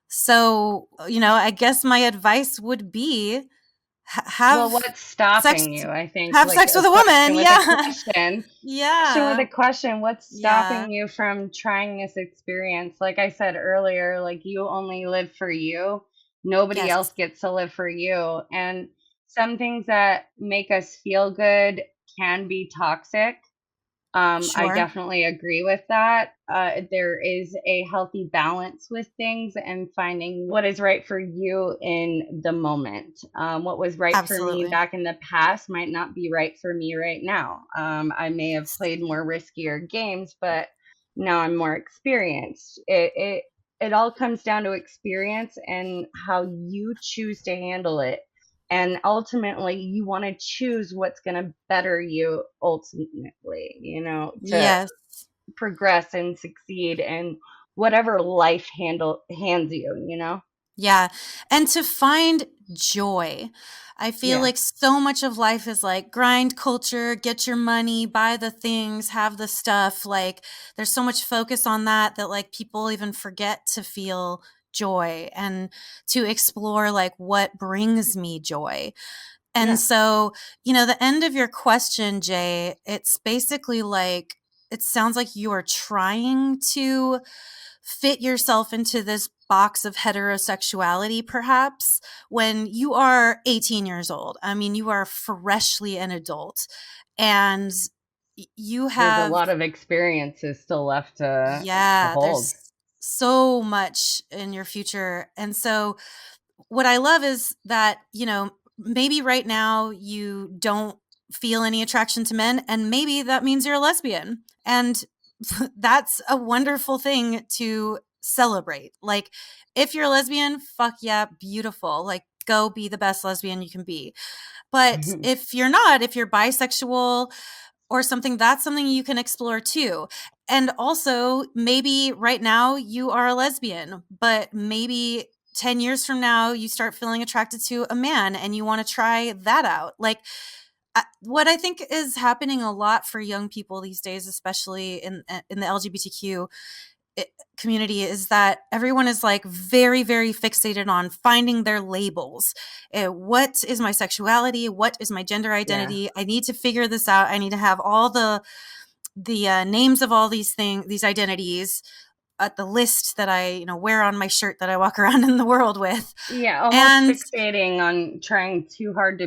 So, I guess my advice would be Well, have what's sex stopping you? I think have like sex a with a woman. question with a Yeah. question. Question with a Yeah. question. What's Yeah. stopping you from trying this experience? Like I said earlier, like you only live for you. Nobody Yes. else gets to live for you. And some things that make us feel good can be toxic. I Sure. definitely agree with that. There is a healthy balance with things and finding what is right for you in the moment. What was right for me Absolutely. back in the past might not be right for me right now. I may have played more riskier games, but now I'm more experienced. It all comes down to experience and how you choose to handle it, and ultimately you want to choose what's going to better you ultimately, to Yes. progress and succeed and whatever life hands you. Yeah. And to find joy. I feel Yeah, like so much of life is like grind culture, get your money, buy the things, have the stuff. Like there's so much focus on that like people even forget to feel joy and to explore like what brings me joy. And yeah, so, the end of your question, Jay, it's basically like it sounds like you are trying to fit yourself into this box of heterosexuality, perhaps, when you are 18 years old. I mean, you are freshly an adult and you there's a have, lot of experiences still left to yeah, hold. there's so much in your future. And so, what I love is that, maybe right now you don't feel any attraction to men, and maybe that means you're a lesbian. And that's a wonderful thing to celebrate. Like, if you're a lesbian, fuck yeah, beautiful. Like, go be the best lesbian you can be. But if you're not, if you're bisexual or something, that's something you can explore too. And also, maybe right now you are a lesbian, but maybe 10 years from now you start feeling attracted to a man and you want to try that out. Like, what I think is happening a lot for young people these days, especially in the LGBTQ community, is that everyone is like very, very fixated on finding their labels. What is my sexuality? What is my gender Yeah, identity? I need to figure this out. I need to have all the names of all these things, these identities, at the list that I, wear on my shirt that I walk around in the world with. Yeah, almost And fixating on trying too hard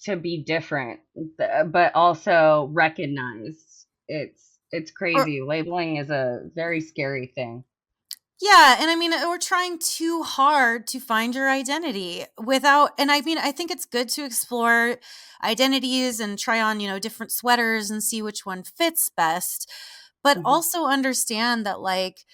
to be different, but also recognize it's or crazy. Labeling is a very scary thing. Yeah, and I mean, we're trying too hard to find your identity without, and I mean, I think it's good to explore identities and try on, different sweaters and see which one fits best, but Mhm. also understand that, like,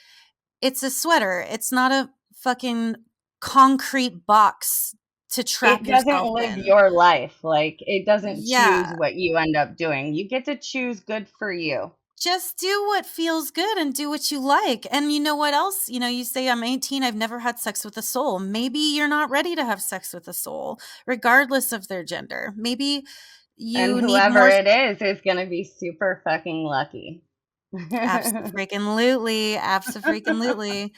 it's a sweater. It's not a fucking concrete box to It trap doesn't yourself live in. your life. Like, it doesn't choose Yeah. what you end up doing. You get to choose good for you. Just do what feels good and do what you like. And you know what else? You say, I'm 18, I've never had sex with a soul. Maybe you're not ready to have sex with a soul, regardless of their gender. Maybe And you need whoever more. it is going to be super fucking lucky. Abso-freaking-lutely. Abso-freaking-lutely.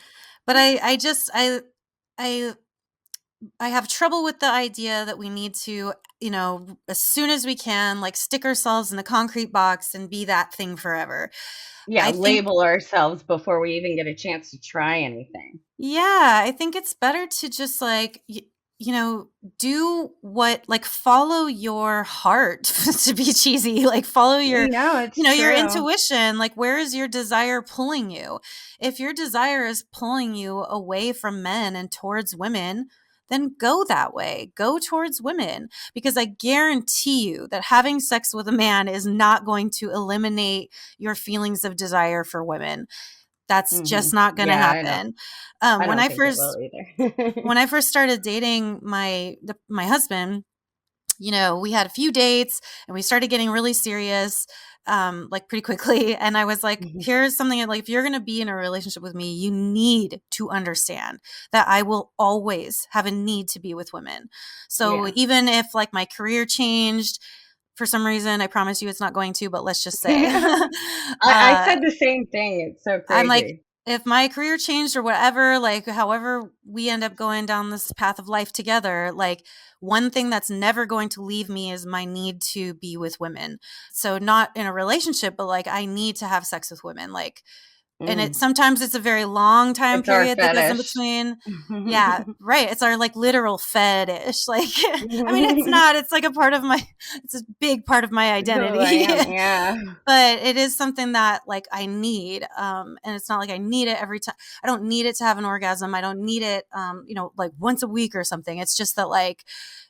But I I have trouble with the idea that we need to, as soon as we can, like, stick ourselves in the concrete box and be that thing forever. Yeah, I think label ourselves before we even get a chance to try anything. Yeah, I think it's better to just, like, do what, like, follow your heart to be cheesy, like, follow No, it's your true. intuition. Like, where is your desire pulling you? If your desire is pulling you away from men and towards women, then go that way. Go towards women, because I guarantee you that having sex with a man is not going to eliminate your feelings of desire for women. That's just not gonna Yeah, happen. I When don't I think it first will either. when I first started dating my husband, we had a few dates and we started getting really serious, like, pretty quickly. And I was like, Mhm. here's something like, if you're gonna be in a relationship with me, you need to understand that I will always have a need to be with women. So Yeah. even if, like, my career changed for some reason, I promise you it's not going to, but let's just say, I uh said the same thing. It's so I'm like, crazy. if my career changed or whatever, like, however we end up going down this path of life together, like, one thing that's never going to leave me is my need to be with women. So not in a relationship, but, like, I need to have sex with women. Like, and Mm. sometimes it's a very long time It's our period that goes in fetish. between. Yeah, right. It's our, like, literal fetish. Like, I mean, it's not. It's like a part of my. It's a big part of my It's who I identity. am, yeah. But it is something that, like, I need, and it's not like I need it every time. I don't need it to have an orgasm. I don't need it, like, once a week or something. It's just that, like,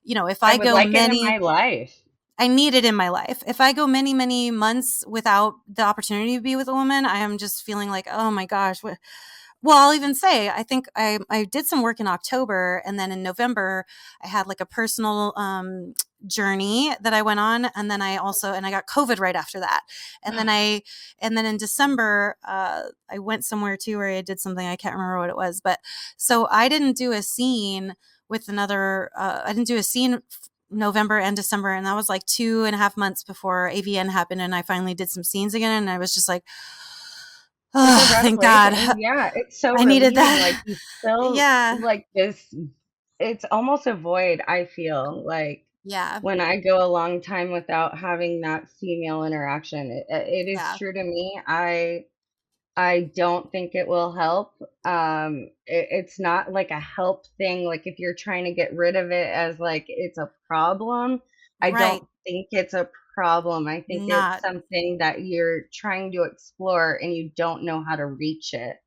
if I I would go like it in many my life. I need it in my life. If I go many, many months without the opportunity to be with a woman, I am just feeling like, oh my gosh, well, I'll even say, I think I did some work in October, and then in November, I had, like, a personal journey that I went on, and then I got COVID right after that, and then in December, I went somewhere too where I did something, I can't remember what it was, but so I didn't do a scene with another. I didn't do a scene. November and December, and that was like 2.5 months before AVN happened, and I finally did some scenes again, and I was just like, It's a oh, rough thank wait, God. and yeah, it's so I needed relieving, that. like, you feel Yeah. like this it's almost a void, I feel, like, Yeah. when I go a long time without having that female interaction. It is Yeah. true to me. I don't think it will help. It's not like a help thing. Like, if you're trying to get rid of it as like it's a problem, I Right. don't think it's a problem. I think it's Not. something that you're trying to explore and you don't know how to reach it.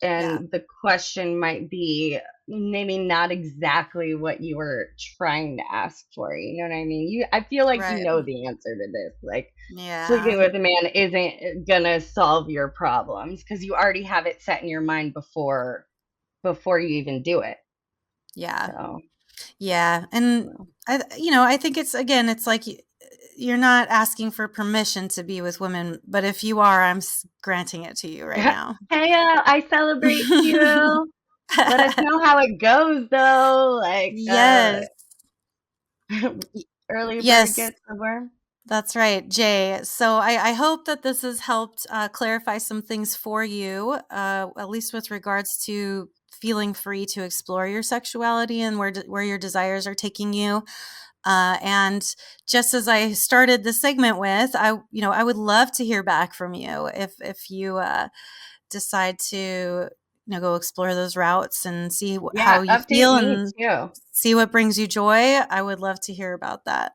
Yeah. And the question might be maybe not exactly what you were trying to ask for. You know what I mean? I feel like you Right. know the answer to this. Like, sleeping Yeah. with a man isn't gonna solve your problems because you already have it set in your mind before you even do it. Yeah. So, Yeah. And well. I think it's, again, it's like, you're not asking for permission to be with women, but if you are, I'm granting it to you right now. Hey, I celebrate you. Let us know how it goes, though. Like, Yes. Y- early bird Yes. gets the worm. That's right, Jay. So I hope that this has helped clarify some things for you, at least with regards to feeling free to explore your sexuality and where your desires are taking you. And just as I started the segment with, I would love to hear back from you if you decide to go explore those routes and see how Yeah, you update feel me and too. see what brings you joy. I would love to hear about that.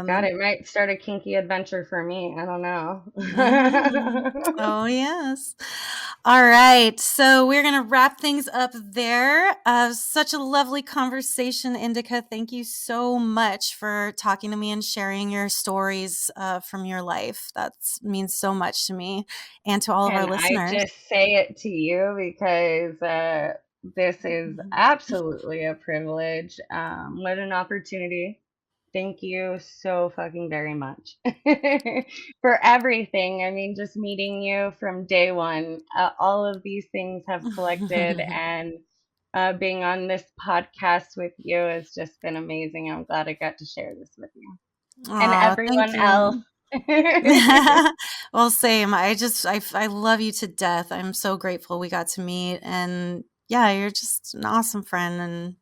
God, Um, it might start a kinky adventure for me. I don't know. mhm. Oh, yes. All right. So we're going to wrap things up there. Such a lovely conversation, Indica. Thank you so much for talking to me and sharing your stories from your life. That means so much to me and to all of our Can I listeners. just say it to you because this is absolutely a privilege. What an opportunity. Thank you so fucking very much for everything. I mean, just meeting you from day one, all of these things have collected, and being on this podcast with you has just been amazing. I'm glad I got to share this with you and Aw, thank everyone else. you. Well, same. I love you to death. I'm so grateful we got to meet. And yeah, you're just an awesome friend and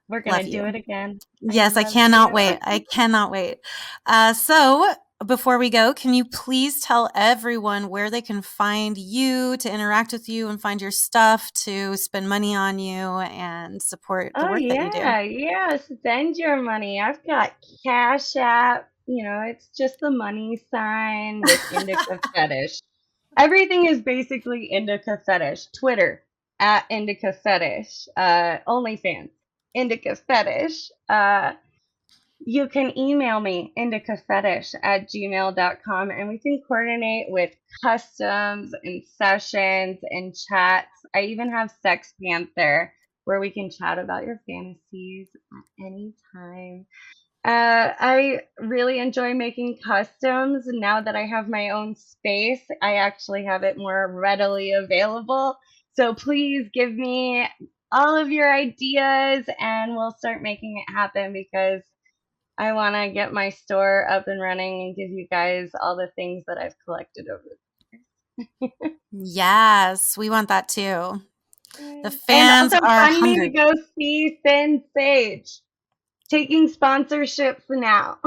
We're gonna love do it you. again. I Yes, I love cannot you. wait. I cannot wait. So before we go, can you please tell everyone where they can find you to interact with you and find your stuff to spend money on you and support the Oh work that you do? yeah, yeah. Spend your money. I've got Cash App. It's just the money sign with Indica Fetish. Everything is basically Indica Fetish. Twitter at Indica Fetish. OnlyFans Indica Fetish. You can email me indicafetish@gmail.com, and we can coordinate with customs and sessions and chats. I even have Sex Panther where we can chat about your fantasies at any time. I really enjoy making customs. Now that I have my own space, I actually have it more readily available. So please give me all of your ideas and we'll start making it happen because I want to get my store up and running and give you guys all the things that I've collected over Yes, we want that too. the The years. And fans also are fund me to hungry. go see Sin Sage. Taking sponsorships now.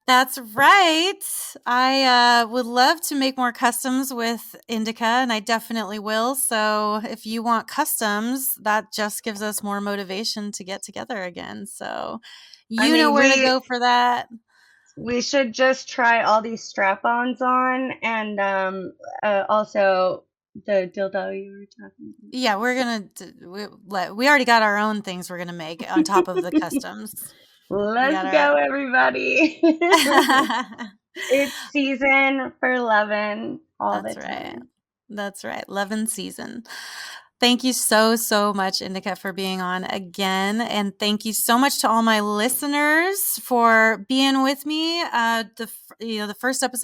That's right. I would love to make more customs with Indica, and I definitely will. So if you want customs, that just gives us more motivation to get together again. So I you know mean, where to we go for that. we should just try all these strap-ons on and also the dildo you were talking Yeah, we're gonna we already got our own things we're gonna make on top of the customs. about. We Let's got our go, everybody. It's season for loving all the That's right. time. That's right. Love and season. Thank you so, so much, Indica, for being on again. And thank you so much to all my listeners for being with me. The first episode